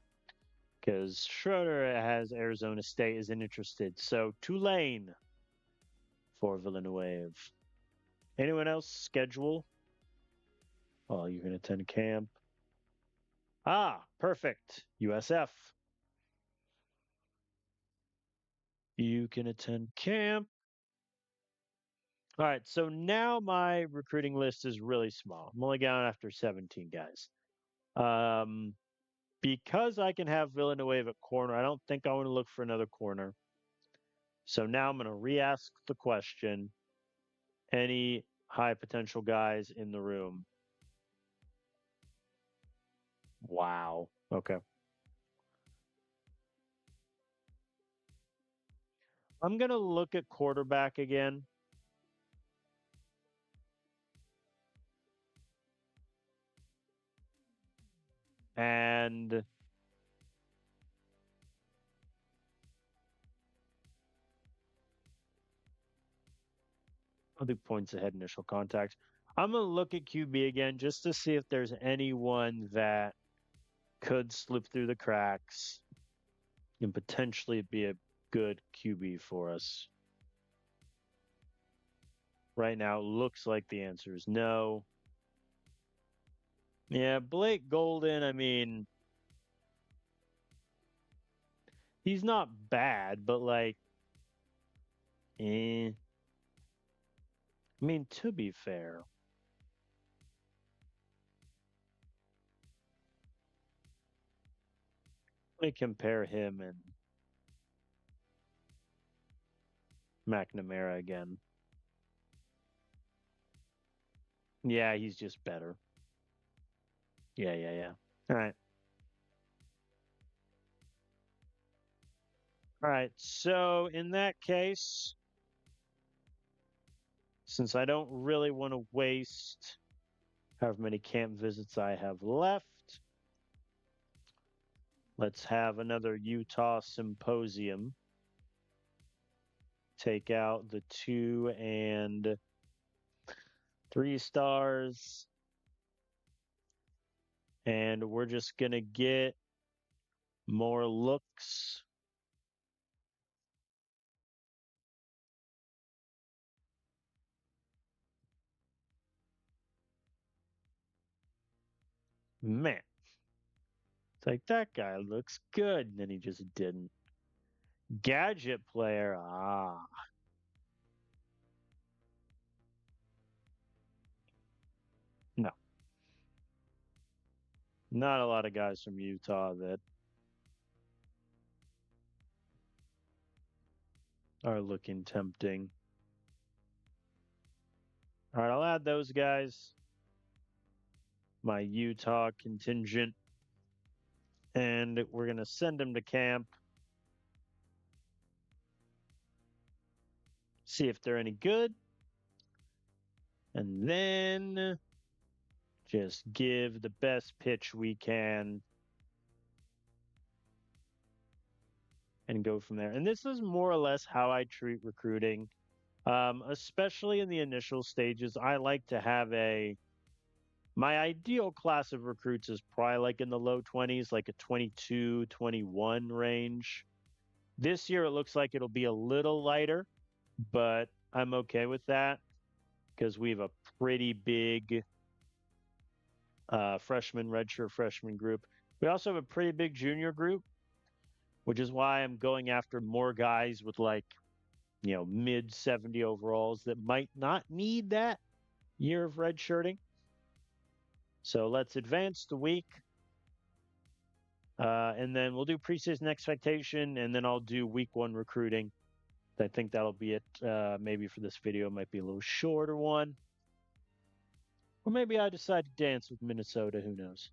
A: Because Schroeder has Arizona State isn't interested. So Tulane for Villanueva. Anyone else schedule? Oh, you can attend camp. Ah, perfect. USF. You can attend camp. All right, so now my recruiting list is really small. I'm only going after 17 guys. Because I can have Villanueva at corner, I don't think I want to look for another corner. So now I'm going to re-ask the question. Any high potential guys in the room? Wow. Okay. I'm going to look at quarterback again. And I'll do points ahead initial contact. I'm going to look at QB again just to see if there's anyone that could slip through the cracks and potentially be a good QB for us. Right now, it looks like the answer is no. Yeah, Blake Golden, I mean, he's not bad, but like, I mean, to be fair, let me compare him and McNamara again. Yeah, he's just better. Yeah. All right. All right. So in that case, since I don't really want to waste however many camp visits I have left, let's have another Utah symposium. Take out the 2 and 3 stars. And we're just going to get more looks. Man, it's like that guy looks good. And then he just didn't. Gadget player. Ah. No. Not a lot of guys from Utah that are looking tempting. All right, I'll add those guys. My Utah contingent. And we're going to send them to camp. See if they're any good. And then just give the best pitch we can and go from there. And this is more or less how I treat recruiting, especially in the initial stages. I like to have my ideal class of recruits is probably like in the low 20s, like a 22, 21 range. This year, it looks like it'll be a little lighter, but I'm okay with that because we have a pretty big redshirt freshman group. We also have a pretty big junior group, which is why I'm going after more guys with like, mid 70 overalls that might not need that year of redshirting. So let's advance the week. And then we'll do preseason expectation, and then I'll do week 1 recruiting. I think that'll be it. Maybe for this video, it might be a little shorter one. Or maybe I decide to dance with Minnesota. Who knows?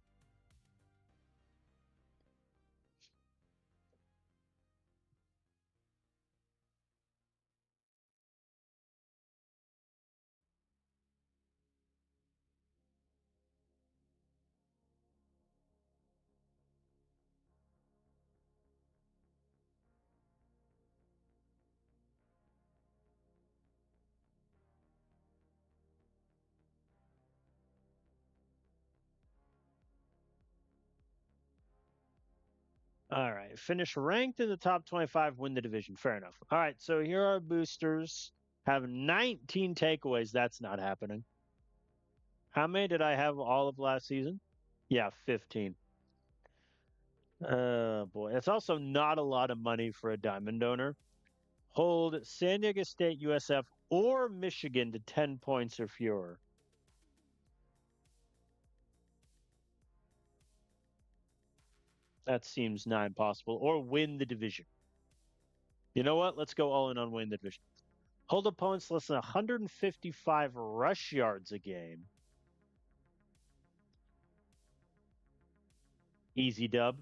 A: All right. Finish ranked in the top 25, win the division. Fair enough. All right. So here are boosters. Have 19 takeaways. That's not happening. How many did I have all of last season? Yeah, 15. Oh, boy. It's also not a lot of money for a diamond donor. Hold San Diego State, USF, or Michigan to 10 points or fewer. That seems not impossible. Or win the division. You know what? Let's go all in on win the division. Hold opponents less than 155 rush yards a game. Easy dub.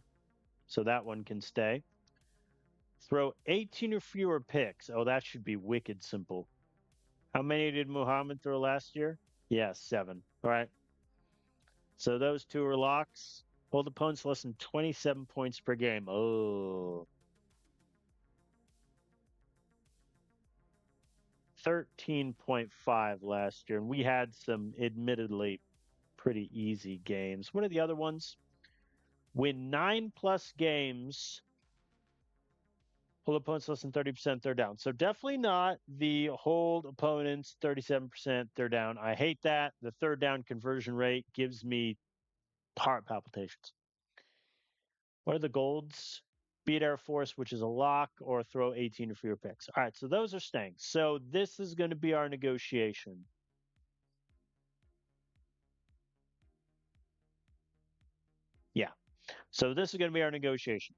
A: So that one can stay. Throw 18 or fewer picks. Oh, that should be wicked simple. How many did Muhammad throw last year? Yeah, 7. All right. So those two are locks. Hold opponents less than 27 points per game. Oh. 13.5 last year. And we had some admittedly pretty easy games. What are the other ones? Win 9+ games. Hold opponents less than 30% third down. So definitely not the hold opponents 37% third down. I hate that. The third down conversion rate gives me heart palpitations. What are the golds? Beat Air Force, which is a lock, or throw 18 or fewer picks. All right, so those are staying. So this is going to be our negotiation. Yeah. So this is going to be our negotiation.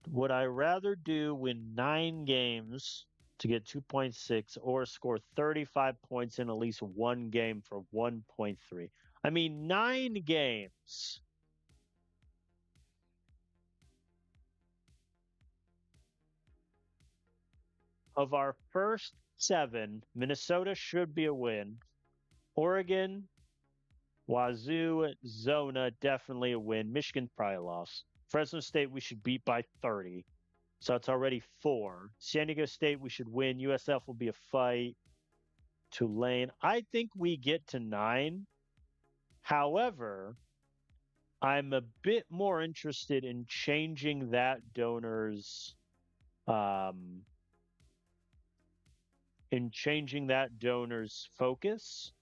A: Would I rather do win 9 games to get 2.6 or score 35 points in at least one game for 1.3? I mean, 9 games. Of our first 7, Minnesota should be a win. Oregon, Wazoo, Zona, definitely a win. Michigan, probably a loss. Fresno State, we should beat by 30. So it's already 4. San Diego State, we should win. USF will be a fight. Tulane, I think we get to 9. However, I'm a bit more interested in changing that donor's focus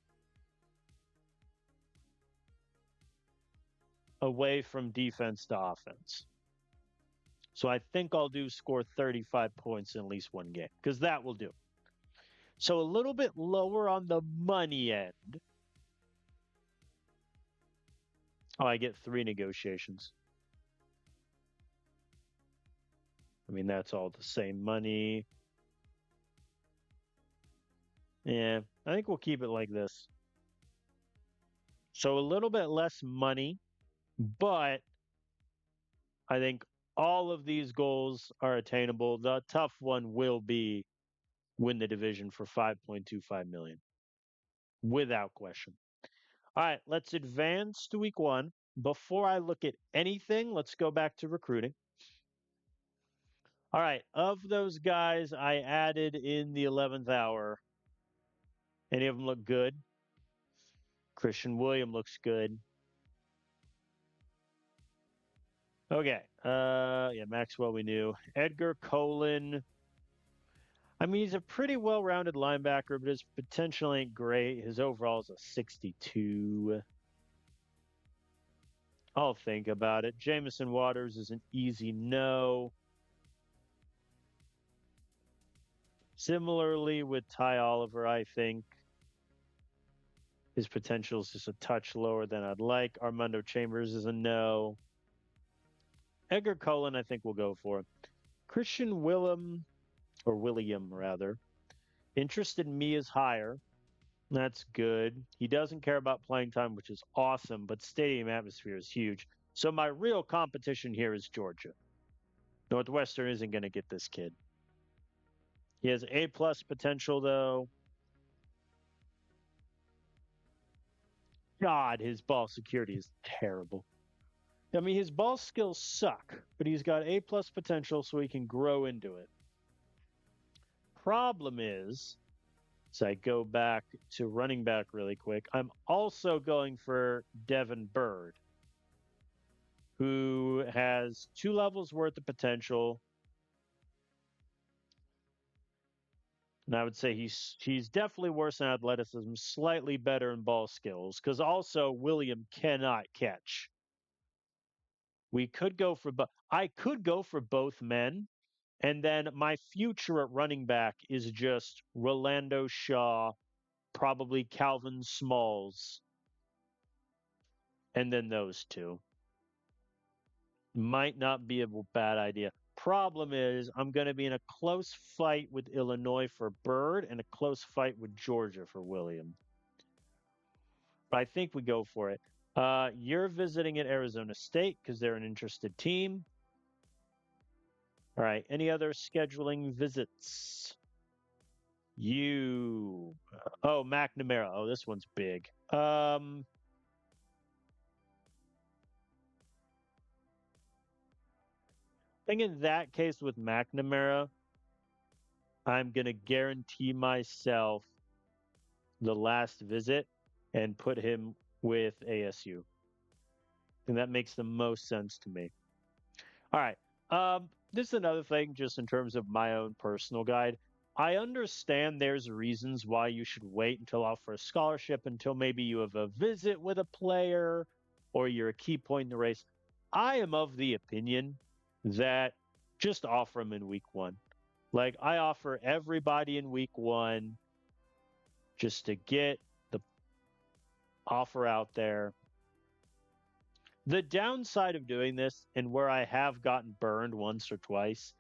A: away from defense to offense. So I think I'll do score 35 points in at least one game because that will do. So a little bit lower on the money end. Oh, I get 3 negotiations. I mean, that's all the same money. Yeah, I think we'll keep it like this. So a little bit less money, but I think all of these goals are attainable. The tough one will be win the division for 5.25 million. Without question. All right, let's advance to week 1. Before I look at anything, let's go back to recruiting. All right, of those guys I added in the 11th hour, any of them look good? Christian William looks good. Okay. Yeah, Maxwell we knew. Edgar Colin. I mean, he's a pretty well-rounded linebacker, but his potential ain't great. His overall is a 62. I'll think about it. Jamison Waters is an easy no. Similarly with Ty Oliver, I think his potential is just a touch lower than I'd like. Armando Chambers is a no. Edgar Cullen, I think we'll go for. Christian William rather. Interested in me is higher. That's good. He doesn't care about playing time, which is awesome, but stadium atmosphere is huge. So my real competition here is Georgia. Northwestern isn't going to get this kid. He has A+ potential, though. God, his ball security is terrible. I mean, his ball skills suck, but he's got A+ potential, so he can grow into it. Problem is, so I go back to running back really quick. I'm also going for Devin Bird, who has 2 levels worth of potential. And I would say he's definitely worse in athleticism, slightly better in ball skills, because also William cannot catch. We could go for I could go for both men, and then my future at running back is just Rolando Shaw, probably Calvin Smalls, and then those two. Might not be a bad idea. Problem is, I'm going to be in a close fight with Illinois for Bird and a close fight with Georgia for William. But I think we go for it. You're visiting at Arizona State because they're an interested team. All right. Any other scheduling visits? Oh, McNamara. Oh, this one's big. I think in that case with McNamara, I'm going to guarantee myself the last visit and put him with ASU. And that makes the most sense to me. All right. This is another thing, just in terms of my own personal guide. I understand there's reasons why you should wait until offer a scholarship until maybe you have a visit with a player or you're a key point in the race. I am of the opinion that just offer them in week one. Like I offer everybody in week one just to get the offer out there. The downside of doing this, and where I have gotten burned once or twice,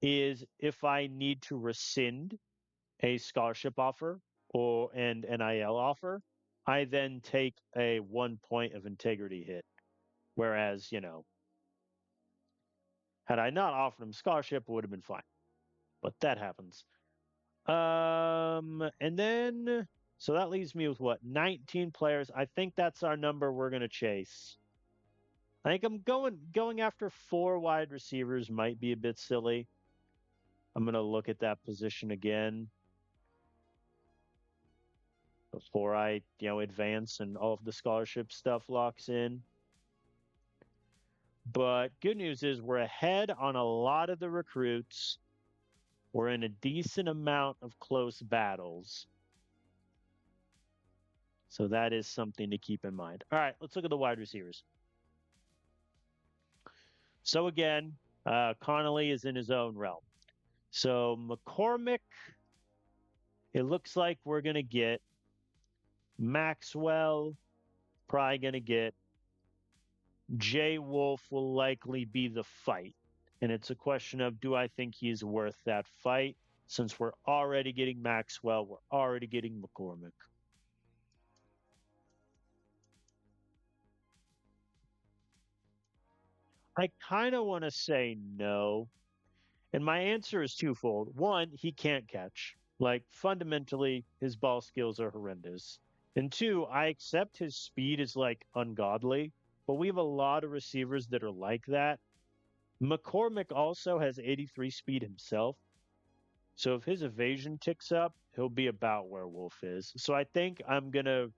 A: is if I need to rescind a scholarship offer or an NIL offer, I then take a 1 point of integrity hit. Whereas, had I not offered him scholarship, it would have been fine. But that happens. And then so that leaves me with what? 19 players. I think that's our number we're gonna chase. I think I'm going after 4 wide receivers might be a bit silly. I'm going to look at that position again before I, advance and all of the scholarship stuff locks in. But good news is we're ahead on a lot of the recruits. We're in a decent amount of close battles. So that is something to keep in mind. All right, let's look at the wide receivers. So again, Connolly is in his own realm. So McCormick, it looks like we're going to get Maxwell, probably going to get Jay Wolf will likely be the fight. And it's a question of, do I think he's worth that fight? Since we're already getting Maxwell, we're already getting McCormick. I kind of want to say no. And my answer is twofold. One, he can't catch. Like, fundamentally, his ball skills are horrendous. And two, I accept his speed is like ungodly, but we have a lot of receivers that are like that. McCormick also has 83 speed himself. So if his evasion ticks up, he'll be about where Wolf is. So I think I'm going to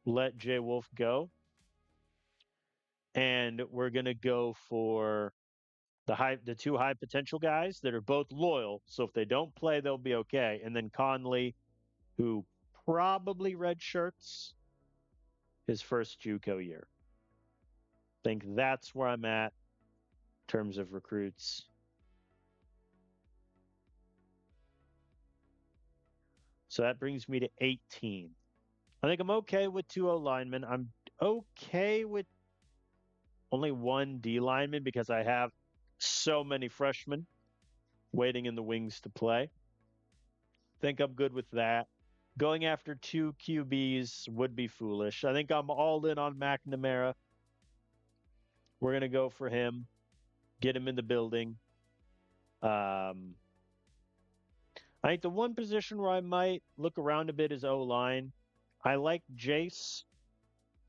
A: let Jay Wolf go. And we're going to go for the 2 high potential guys that are both loyal. So if they don't play, they'll be okay. And then Conley, who probably redshirts his first JUCO year. I think that's where I'm at in terms of recruits. So that brings me to 18. I think I'm okay with 2 O linemen. I'm okay with only 1 D lineman because I have so many freshmen waiting in the wings to play. Think I'm good with that. Going after 2 QBs would be foolish. I think I'm all in on McNamara. We're going to go for him, get him in the building. I think the one position where I might look around a bit is O-line. I like Jace,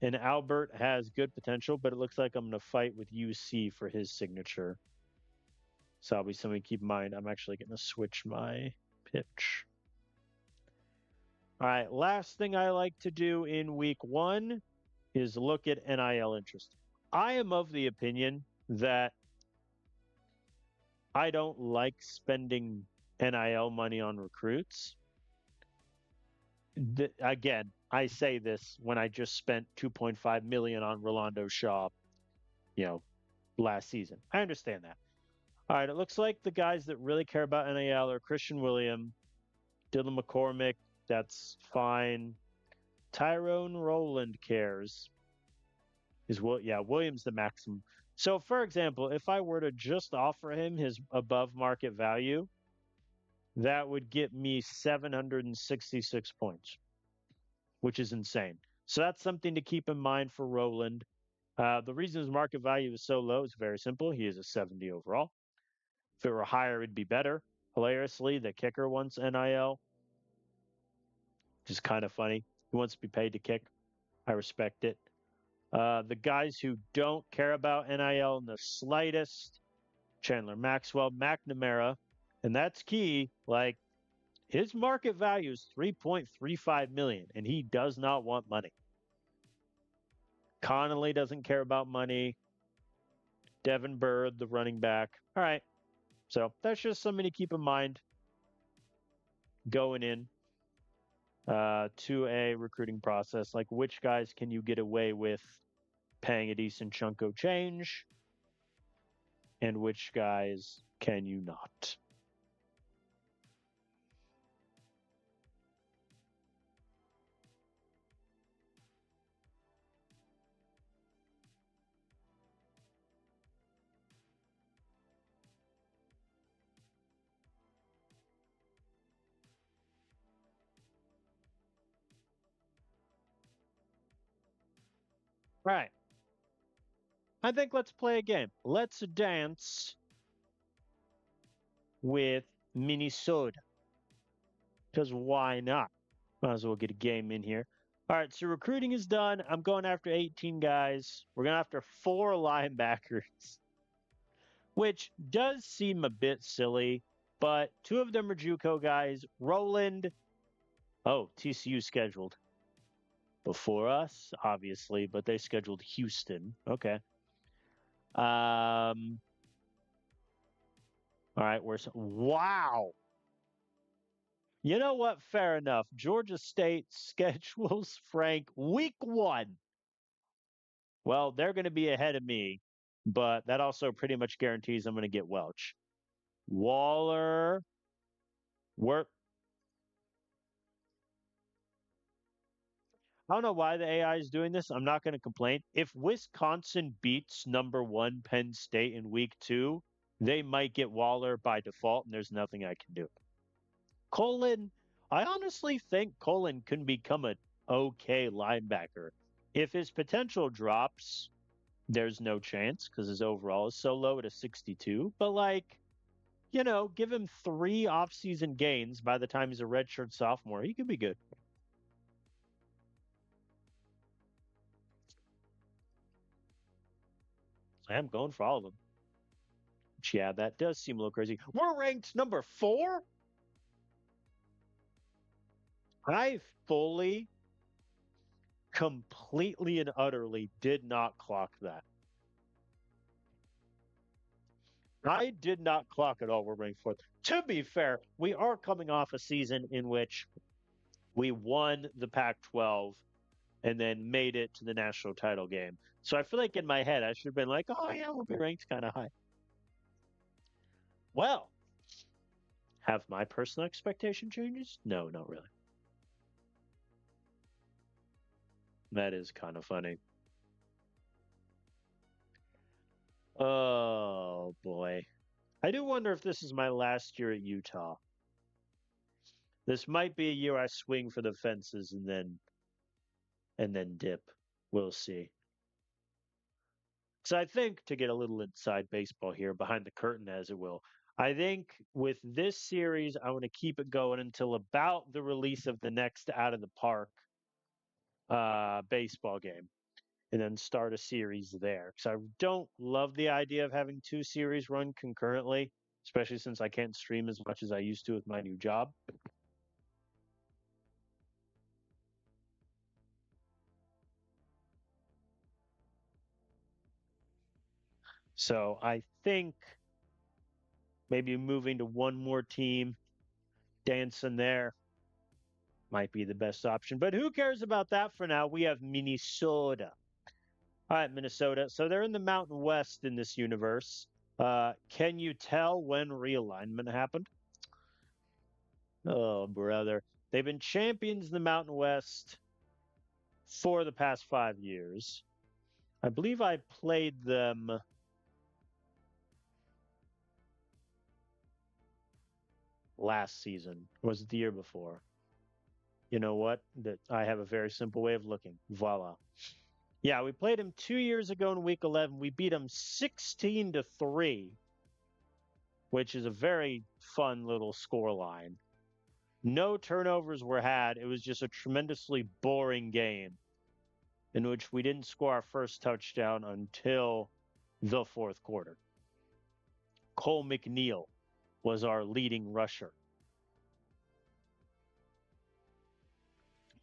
A: and Albert has good potential, but it looks like I'm going to fight with UC for his signature. So that'll be something to keep in mind. I'm actually going to switch my pitch. All right, last thing I like to do in week 1 is look at NIL interest. I am of the opinion that I don't like spending NIL money on recruits. Again, I say this when I just spent 2.5 million on Rolando Shaw, you know, last season. I understand that. All right, it looks like the guys that really care about NIL are Christian William, Dylan McCormick. That's fine. Tyrone Rowland cares. Williams the maximum. So, for example, if I were to just offer him his above market value, that would get me 766 points, which is insane. So that's something to keep in mind for Rowland. The reason his market value is so low is very simple. He is a 70 overall. If it were higher, it'd be better. Hilariously, the kicker wants NIL, which is kind of funny. He wants to be paid to kick. I respect it. The guys who don't care about NIL in the slightest, Chandler Maxwell, McNamara, and that's key. Like, his market value is 3.35 million, and he does not want money. Connolly doesn't care about money. Devin Bird, the running back. All right. So that's just something to keep in mind going in to a recruiting process. Like, which guys can you get away with paying a decent chunk of change, and which guys can you not? All right. I think let's play a game. Let's dance with Minnesota. Because why not? Might as well get a game in here. All right, so recruiting is done. I'm going after 18 guys. We're going after 4 linebackers, which does seem a bit silly, but 2 of them are JUCO guys. Rowland, TCU scheduled before us, obviously, but they scheduled Houston. Okay. All right, wow. You know what? Fair enough. Georgia State schedules Frank week 1. Well, they're going to be ahead of me, but that also pretty much guarantees I'm going to get Welch. Waller, work. I don't know why the AI is doing this. I'm not going to complain. If Wisconsin beats number 1 Penn State in week 2, they might get Waller by default, and there's nothing I can do. Colin, I honestly think Colin can become an okay linebacker. If his potential drops, there's no chance because his overall is so low at a 62. But give him 3 offseason gains by the time he's a redshirt sophomore. He could be good. I'm going for all of them. Yeah, that does seem a little crazy. We're ranked number 4? I fully, completely, and utterly did not clock that. I did not clock at all. We're ranked 4th. To be fair, we are coming off a season in which we won the Pac 12 and then made it to the national title game. So I feel like in my head, I should have been like, oh, yeah, we'll be ranked kind of high. Well, have my personal expectation changes? No, not really. That is kind of funny. Oh, boy. I do wonder if this is my last year at Utah. This might be a year I swing for the fences and then dip. We'll see. So I think to get a little inside baseball here, behind the curtain, as it will, I think with this series, I want to keep it going until about the release of the next Out of the Park baseball game, and then start a series there. Because I don't love the idea of having 2 series run concurrently, especially since I can't stream as much as I used to with my new job. So I think maybe moving to one more team, dancing there might be the best option. But who cares about that for now? We have Minnesota. All right, Minnesota. So they're in the Mountain West in this universe. Can you tell when realignment happened? Oh, brother. They've been champions in the Mountain West for the past 5 years. I believe I played them last season. Or was it the year before? You know what? That I have a very simple way of looking. Voila. Yeah, we played him 2 years ago in week 11. We beat him 16-3, which is a very fun little score line. No turnovers were had. It was just a tremendously boring game in which we didn't score our first touchdown until the fourth quarter. Cole McNeil was our leading rusher,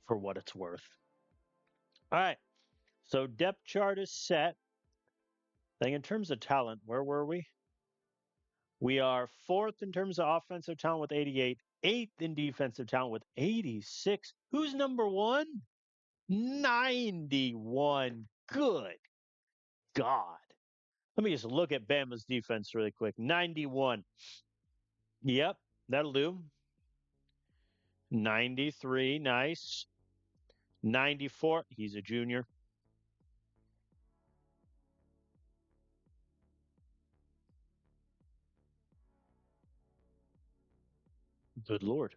A: for what it's worth. All right. So depth chart is set. I think in terms of talent, where were we? We are fourth in terms of offensive talent with 88, eighth in defensive talent with 86. Who's number one? 91. Good God. Let me just look at Bama's defense really quick. 91. Yep, that'll do. 93. Nice. 94. He's a junior. Good Lord.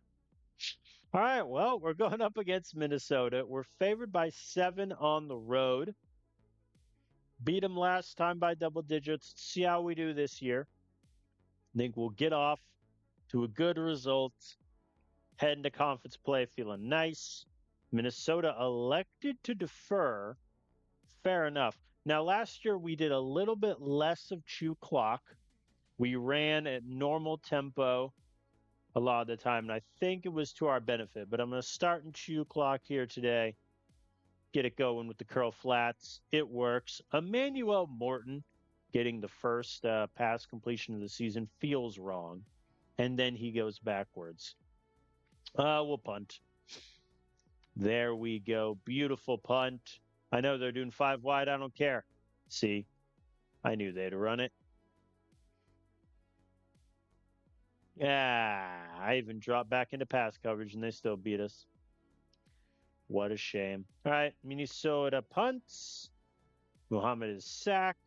A: All right, well, we're going up against Minnesota. We're favored by 7 on the road. Beat them last time by double digits. See how we do this year. I think we'll get off to a good result. Head into conference play feeling nice. Minnesota elected to defer. Fair enough. Now, last year we did a little bit less of chew clock. We ran at normal tempo a lot of the time, and I think it was to our benefit. But I'm going to start in chew clock here today. Get it going with the curl flats. It works. Emmanuel Morton getting the first pass completion of the season feels wrong. And then he goes backwards. We'll punt. There we go. Beautiful punt. I know they're doing 5 wide. I don't care. See, I knew they'd run it. Yeah, I even dropped back into pass coverage and they still beat us. What a shame. All right, Minnesota punts. Muhammad is sacked.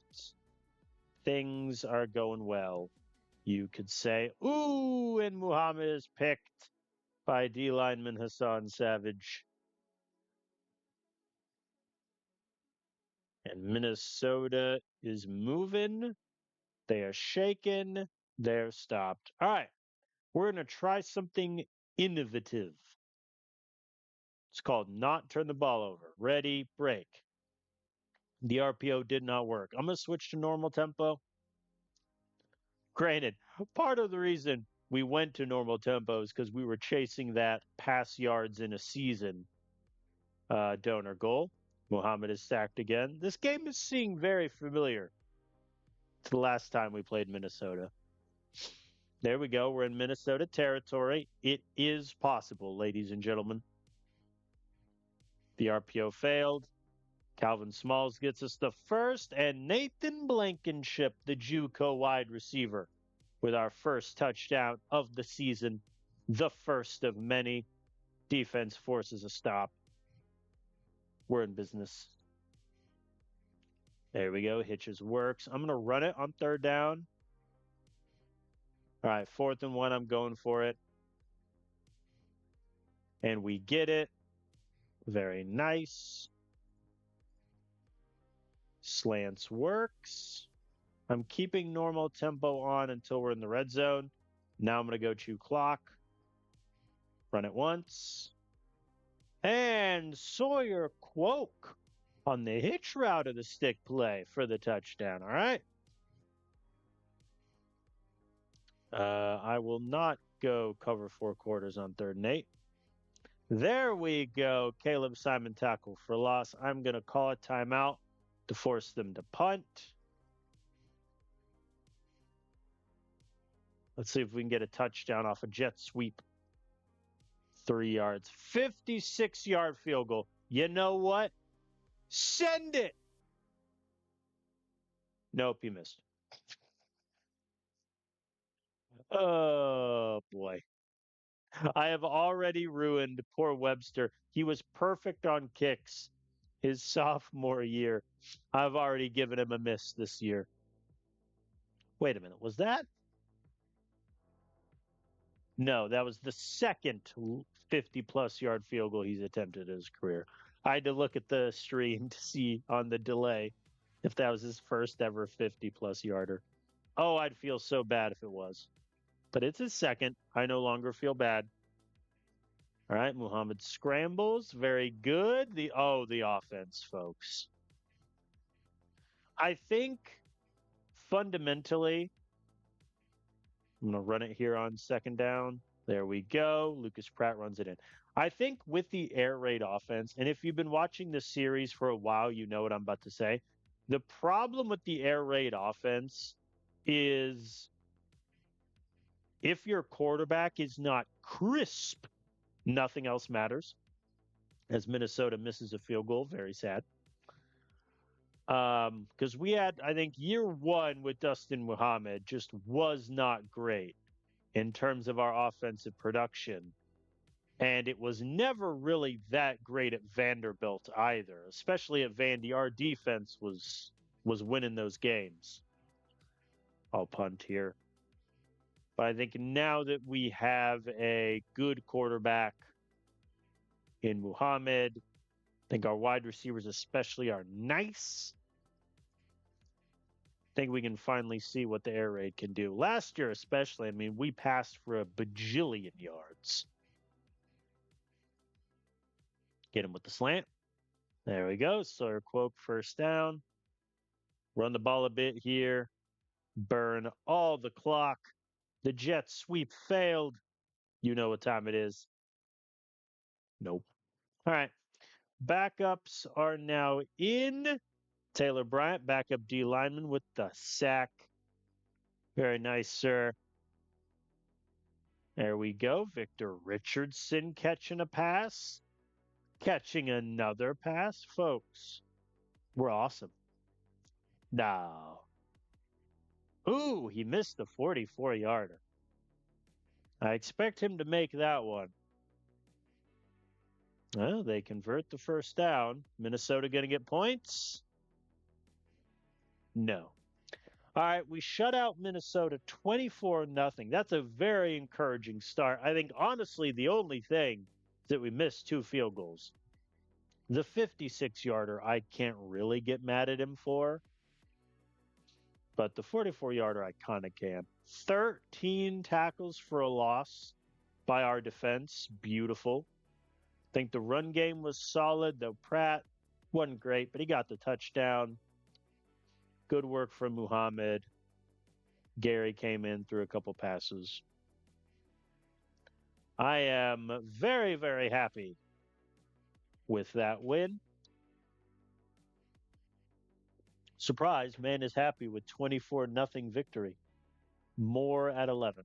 A: Things are going well. You could say, ooh, and Muhammad is picked by D lineman Hassan Savage. And Minnesota is moving. They are shaken. They're stopped. All right. We're going to try something innovative. It's called not turn the ball over. Ready, break. The RPO did not work. I'm going to switch to normal tempo. Granted, part of the reason we went to normal tempo is because we were chasing that pass yards in a season donor goal. Muhammad is sacked again. This game is seeming very familiar to the last time we played Minnesota. There we go. We're in Minnesota territory. It is possible, ladies and gentlemen. The RPO failed. Calvin Smalls gets us the first, and Nathan Blankenship, the JUCO wide receiver, with our first touchdown of the season, the first of many. Defense forces a stop. We're in business. There we go. Hitches works. I'm going to run it on third down. All right, 4th and 1. I'm going for it. And we get it. Very nice. Slants works. I'm keeping normal tempo on until we're in the red zone. Now I'm going to go chew clock. Run it once. And Sawyer Quoke on the hitch route of the stick play for the touchdown. All right. I will not go cover 4 quarters on 3rd and 8. There we go. Caleb Simon tackle for loss. I'm going to call a timeout to force them to punt. Let's see if we can get a touchdown off a jet sweep. 3 yards. 56-yard field goal. You know what? Send it. Nope, he missed. Oh, boy. I have already ruined poor Webster. He was perfect on kicks his sophomore year. I've already given him a miss this year. Wait a minute. Was that? No, that was the second 50-plus yard field goal he's attempted in his career. I had to look at the stream to see on the delay if that was his first ever 50-plus yarder. Oh, I'd feel so bad if it was. But it's his second. I no longer feel bad. All right, Muhammad scrambles. Very good. The offense, folks. I think fundamentally, I'm going to run it here on second down. There we go. Lucas Pratt runs it in. I think with the air raid offense, and if you've been watching this series for a while, you know what I'm about to say. The problem with the air raid offense is if your quarterback is not crisp, nothing else matters. As Minnesota misses a field goal, very sad. Because we had, I think, year one with Dustin Muhammad just was not great in terms of our offensive production. And it was never really that great at Vanderbilt either, especially at Vandy. Our defense was winning those games. I'll punt here. But I think now that we have a good quarterback in Muhammad, I think our wide receivers especially are nice. I think we can finally see what the air raid can do. Last year especially, I mean, we passed for a bajillion yards. Get him with the slant. There we go. Sawyer Quoke first down. Run the ball a bit here. Burn all the clock. The jet sweep failed. You know what time it is. Nope. All right. Backups are now in. Taylor Bryant, backup D lineman with the sack. Very nice, sir. There we go. Victor Richardson catching a pass. Catching another pass. Folks, we're awesome. No. Ooh, he missed the 44-yarder. I expect him to make that one. Well, they convert the first down. Minnesota going to get points? No. All right, we shut out Minnesota 24-0. That's a very encouraging start. I think, honestly, the only thing is that we missed 2 field goals. The 56-yarder, I can't really get mad at him for. But the 44-yarder, I kind of can. 13 tackles for a loss by our defense. Beautiful. I think the run game was solid, though Pratt wasn't great, but he got the touchdown. Good work from Muhammad. Gary came in through a couple passes. I am very, very happy with that win. Surprise, man is happy with 24-0 victory. More at 11.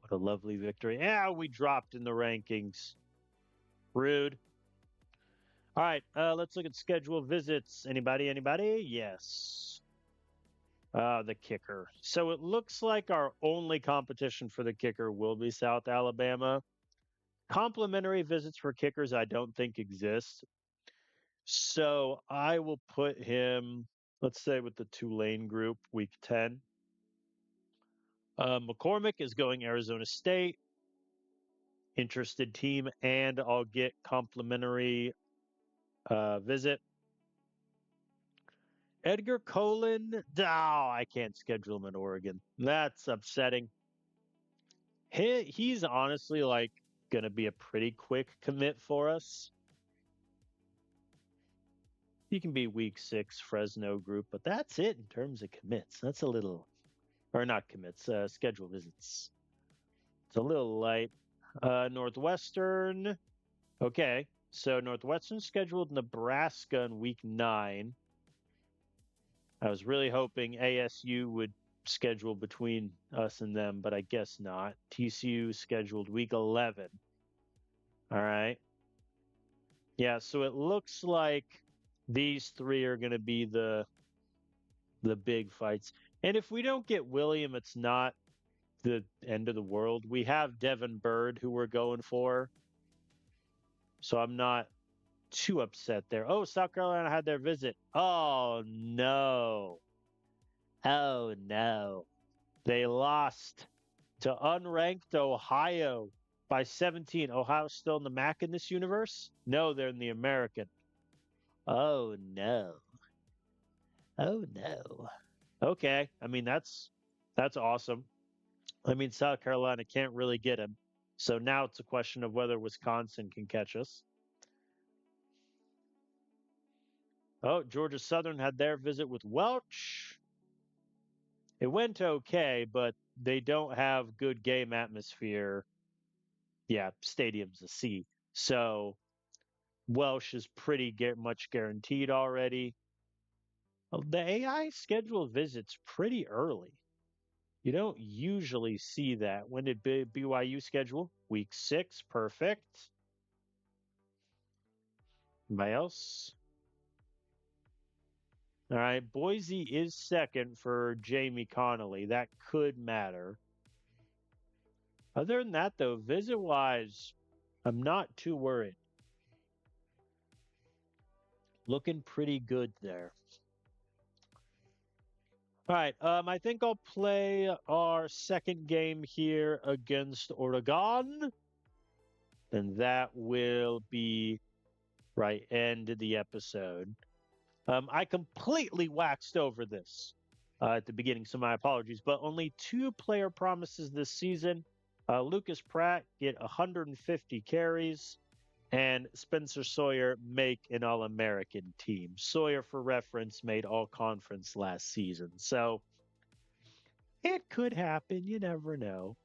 A: What a lovely victory. Yeah, we dropped in the rankings. Rude. All right, let's look at scheduled visits. Anybody? Yes. The kicker. So it looks like our only competition for the kicker will be South Alabama. Complimentary visits for kickers, I don't think exist. So I will put him, let's say, with the Tulane group, week 10. McCormick is going Arizona State. Interested team, and I'll get complimentary visit. Edgar Colin, I can't schedule him in Oregon. That's upsetting. He's honestly like going to be a pretty quick commit for us. He can be week 6 Fresno group, but that's it in terms of commits. That's a little, or not commits, schedule visits. It's a little light. Northwestern. Okay. So Northwestern scheduled Nebraska in week 9. I was really hoping ASU would schedule between us and them, but I guess not. TCU scheduled week 11. All right. Yeah, so it looks like these three are going to be the big fights. And if we don't get William, it's not the end of the world. We have Devin Bird who we're going for. So I'm not too upset there. Oh, South Carolina had their visit. Oh no. Oh no. They lost to unranked Ohio by 17. Ohio's still in the MAC in this universe? No, they're in the American. Oh no. Oh no. Okay. I mean that's awesome. I mean South Carolina can't really get him. So now it's a question of whether Wisconsin can catch us. Oh, Georgia Southern had their visit with Welch. It went okay, but they don't have good game atmosphere. Yeah, stadium's a C. So Welsh is pretty much guaranteed already. The AI scheduled visits pretty early. You don't usually see that. When did BYU schedule? Week 6. Perfect. Anybody else? All right. Boise is second for Jamie Connolly. That could matter. Other than that, though, visit wise, I'm not too worried. Looking pretty good there. All right. I think I'll play our second game here against Oregon. And that will be right end the episode. I completely waxed over this at the beginning, so my apologies. But only 2 player promises this season. Lucas Pratt get 150 carries, and Spencer Sawyer make an All-American team. Sawyer, for reference, made All-Conference last season. So it could happen. You never know.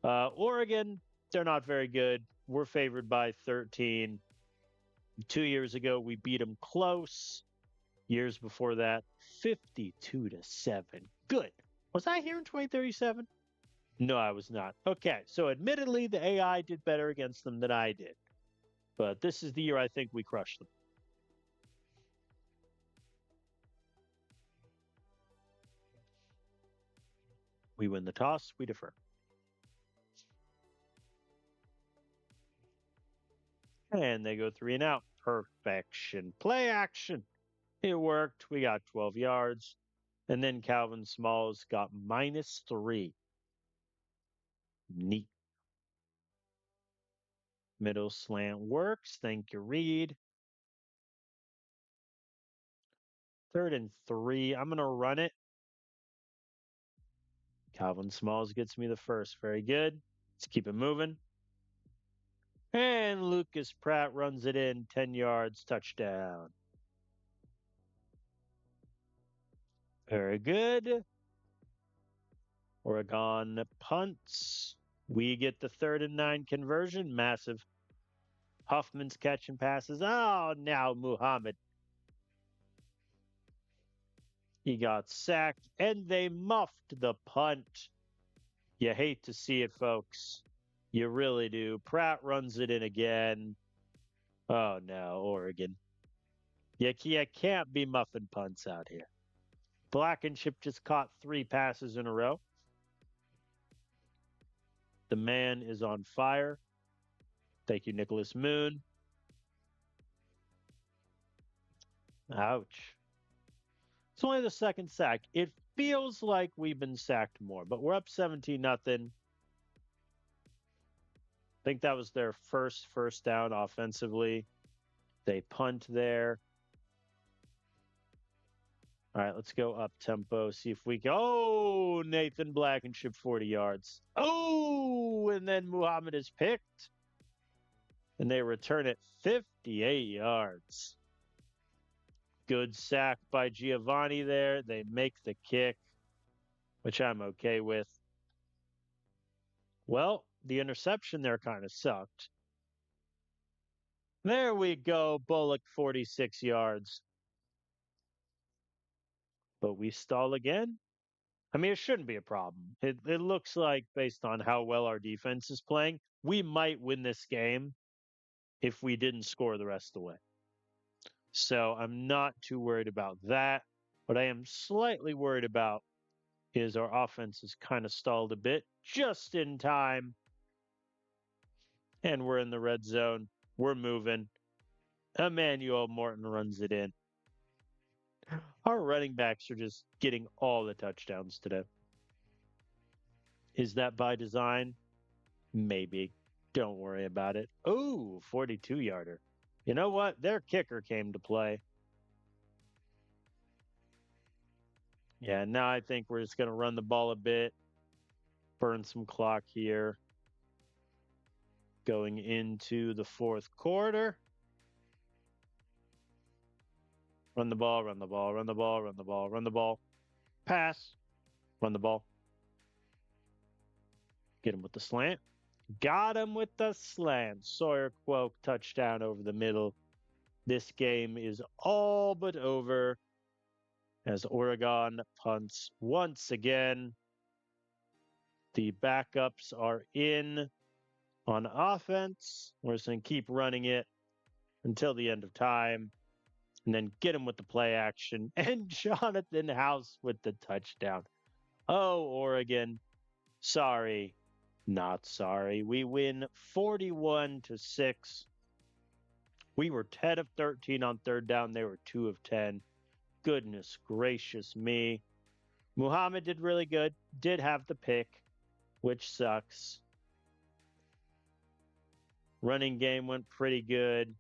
A: Oregon, they're not very good. We're favored by 13. 2 years ago, we beat them close. Years before that, 52-7. Good. Was I here in 2037? No, I was not. Okay, so admittedly, the AI did better against them than I did. But this is the year I think we crushed them. We win the toss, we defer. And they go 3 and out. Perfection. Play action. It worked. We got 12 yards. And then Calvin Smalls got -3. Neat. Middle slant works. Thank you, Reed. 3rd and 3. I'm going to run it. Calvin Smalls gets me the first. Very good. Let's keep it moving. And Lucas Pratt runs it in 10 yards, touchdown. Very good. Oregon punts. We get the 3rd and 9 conversion. Massive. Huffman's catching passes. Oh, now Muhammad. He got sacked, and they muffed the punt. You hate to see it, folks. You really do. Pratt runs it in again. Oh, no, Oregon. You can't be muffin punts out here. Blankenship just caught 3 passes in a row. The man is on fire. Thank you, Nicholas Moon. Ouch. It's only the 2nd sack. It feels like we've been sacked more, but we're up 17-0. I think that was their first down offensively. They punt there. All right, let's go up tempo, see if we can. Oh, Nathan Blankenship 40 yards. Oh, and then Muhammad is picked. And they return it 58 yards. Good sack by Giovanni there. They make the kick, which I'm okay with. Well, the interception there kind of sucked. There we go. Bullock 46 yards. But we stall again. I mean, it shouldn't be a problem. It looks like, based on how well our defense is playing, we might win this game if we didn't score the rest of the way. So I'm not too worried about that. What I am slightly worried about is our offense is kind of stalled a bit just in time. And we're in the red zone. We're moving. Emmanuel Morton runs it in. Our running backs are just getting all the touchdowns today. Is that by design? Maybe. Don't worry about it. Oh, 42-yarder. You know what? Their kicker came to play. Yeah, now I think we're just going to run the ball a bit, burn some clock here. Going into the fourth quarter. Run the ball, run the ball, run the ball, run the ball, run the ball. Pass. Run the ball. Get him with the slant. Got him with the slant. Sawyer Quoke touchdown over the middle. This game is all but over as Oregon punts once again. The backups are in on offense. We're just going to keep running it until the end of time and then get him with the play action. And Jonathan House with the touchdown. Oh, Oregon. Sorry. Not sorry. We win 41-6. We were 10 of 13 on third down. They were 2 of 10. Goodness gracious me. Muhammad did really good. Did have the pick, which sucks. Running game went pretty good.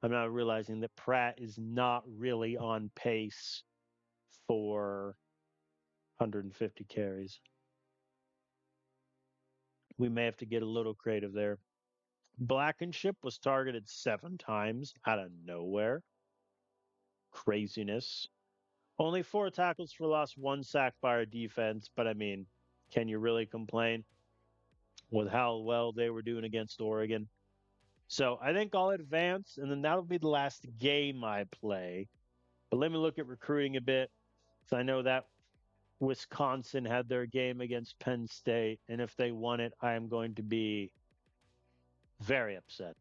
A: I'm now realizing that Pratt is not really on pace for 150 carries. We may have to get a little creative there. Blankenship was targeted 7 times out of nowhere. Craziness. Only 4 tackles for loss, 1 sack by our defense. But I mean, can you really complain with how well they were doing against Oregon? So I think I'll advance, and then that'll be the last game I play. But let me look at recruiting a bit. So I know that Wisconsin had their game against Penn State, and if they won it, I am going to be very upset.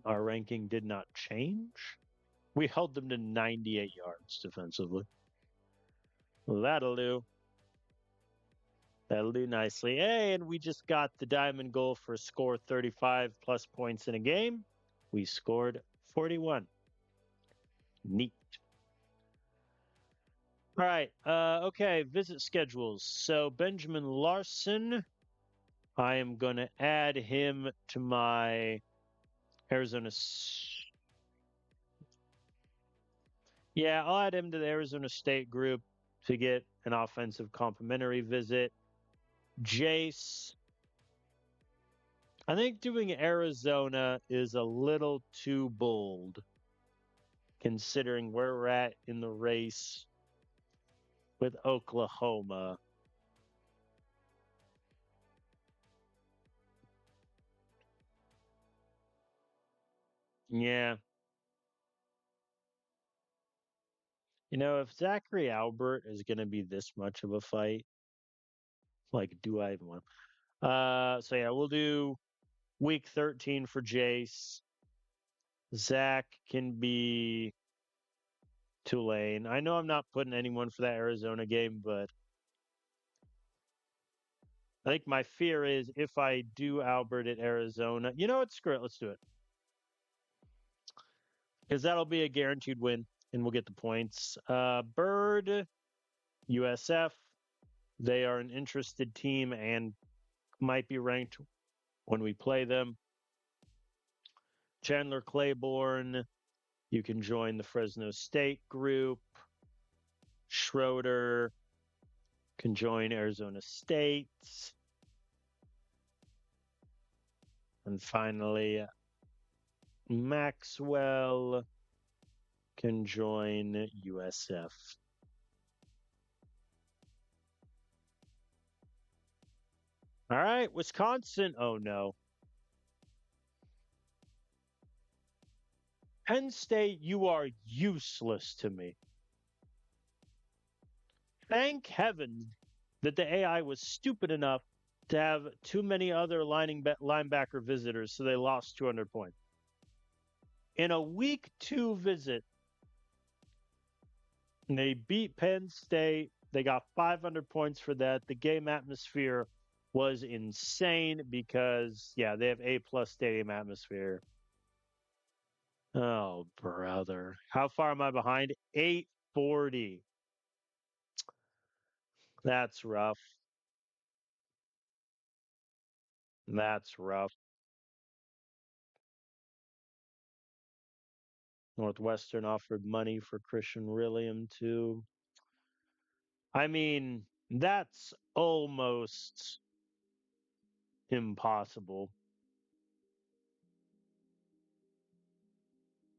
A: Our ranking did not change. We held them to 98 yards defensively. Well, that'll do. That'll do nicely. Hey, and we just got the diamond goal for a score 35 plus points in a game. We scored 41. Neat. All right. Okay. Visit schedules. So Benjamin Larson, I am going to add him to my Arizona. Yeah, I'll add him to the Arizona State group to get an offensive complimentary visit. Jace. I think doing Arizona is a little too bold considering where we're at in the race with Oklahoma. Yeah. You know, if Zachary Albert is going to be this much of a fight, like, do I even want so yeah, we'll do week 13 for Jace. Zach can be Tulane. I know I'm not putting anyone for that Arizona game, but I think my fear is if I do Albert at Arizona, you know what? Screw it. Let's do it. Because that'll be a guaranteed win and we'll get the points. Bird, USF. They are an interested team and might be ranked when we play them. Chandler Claiborne, you can join the Fresno State group. Schroeder can join Arizona State. And finally, Maxwell can join USF. All right, Wisconsin. Oh no. Penn State, you are useless to me. Thank heaven that the AI was stupid enough to have too many other linebacker visitors, so they lost 200 points. In a week 2 visit, they beat Penn State. They got 500 points for that. The game atmosphere was insane because, yeah, they have A+ stadium atmosphere. Oh, brother. How far am I behind? 840. That's rough. That's rough. Northwestern offered money for Christian William, too. I mean, that's almost impossible.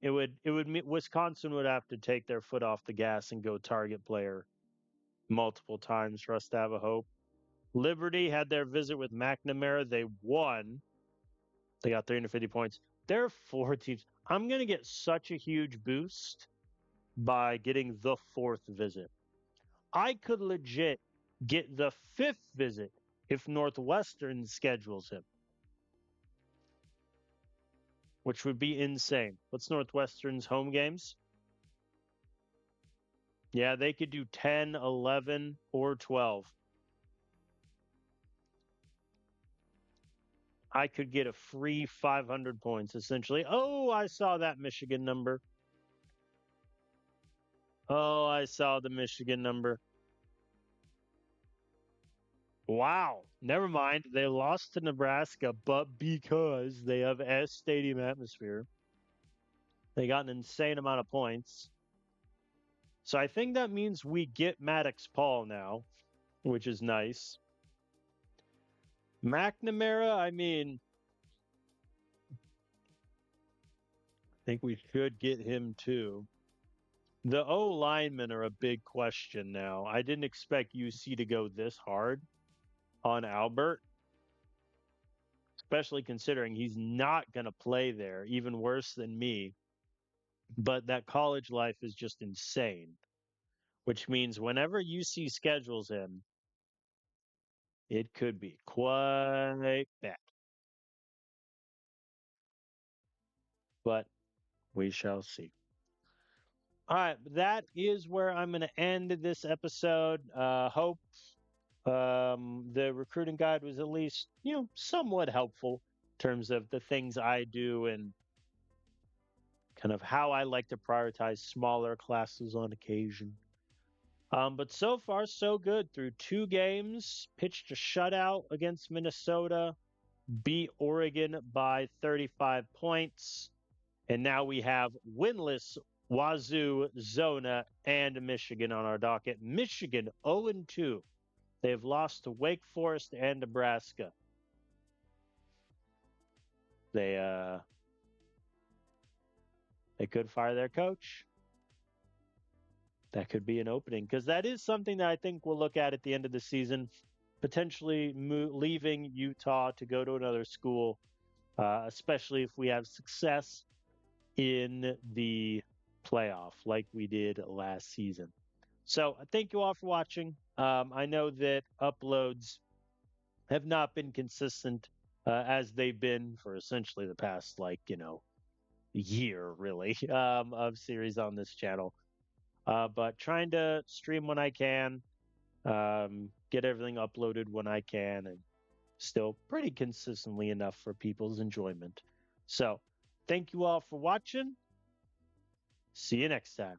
A: It would mean Wisconsin would have to take their foot off the gas and go target player multiple times for us to have a hope. Liberty had their visit with McNamara. They won. They got 350 points. There are 4 teams. I'm going to get such a huge boost by getting the 4th visit. I could legit get the 5th visit if Northwestern schedules him, which would be insane. What's Northwestern's home games? Yeah, they could do 10, 11, or 12. I could get a free 500 points, essentially. Oh, I saw that Michigan number. Oh, I saw the Michigan number. Wow. Never mind. They lost to Nebraska, but because they have S stadium atmosphere, they got an insane amount of points. So I think that means we get Maddox Paul now, which is nice. McNamara, I mean, I think we should get him too. The O linemen are a big question now. I didn't expect UC to go this hard on Albert, especially considering he's not going to play there, even worse than me. But that college life is just insane, which means whenever UC schedules him, it could be quite bad. But we shall see. All right, that is where I'm going to end this episode. Hope the recruiting guide was at least, somewhat helpful in terms of the things I do and kind of how I like to prioritize smaller classes on occasion. But so far, so good. Through 2 games, pitched a shutout against Minnesota, beat Oregon by 35 points. And now we have winless Wazoo, Zona, and Michigan on our docket. Michigan 0-2. They've lost to Wake Forest and Nebraska. They could fire their coach. That could be an opening because that is something that I think we'll look at the end of the season, potentially leaving Utah to go to another school, especially if we have success in the playoff like we did last season. So thank you all for watching. I know that uploads have not been consistent as they've been for essentially the past, year, really, of series on this channel. But trying to stream when I can, get everything uploaded when I can, and still pretty consistently enough for people's enjoyment. So thank you all for watching. See you next time.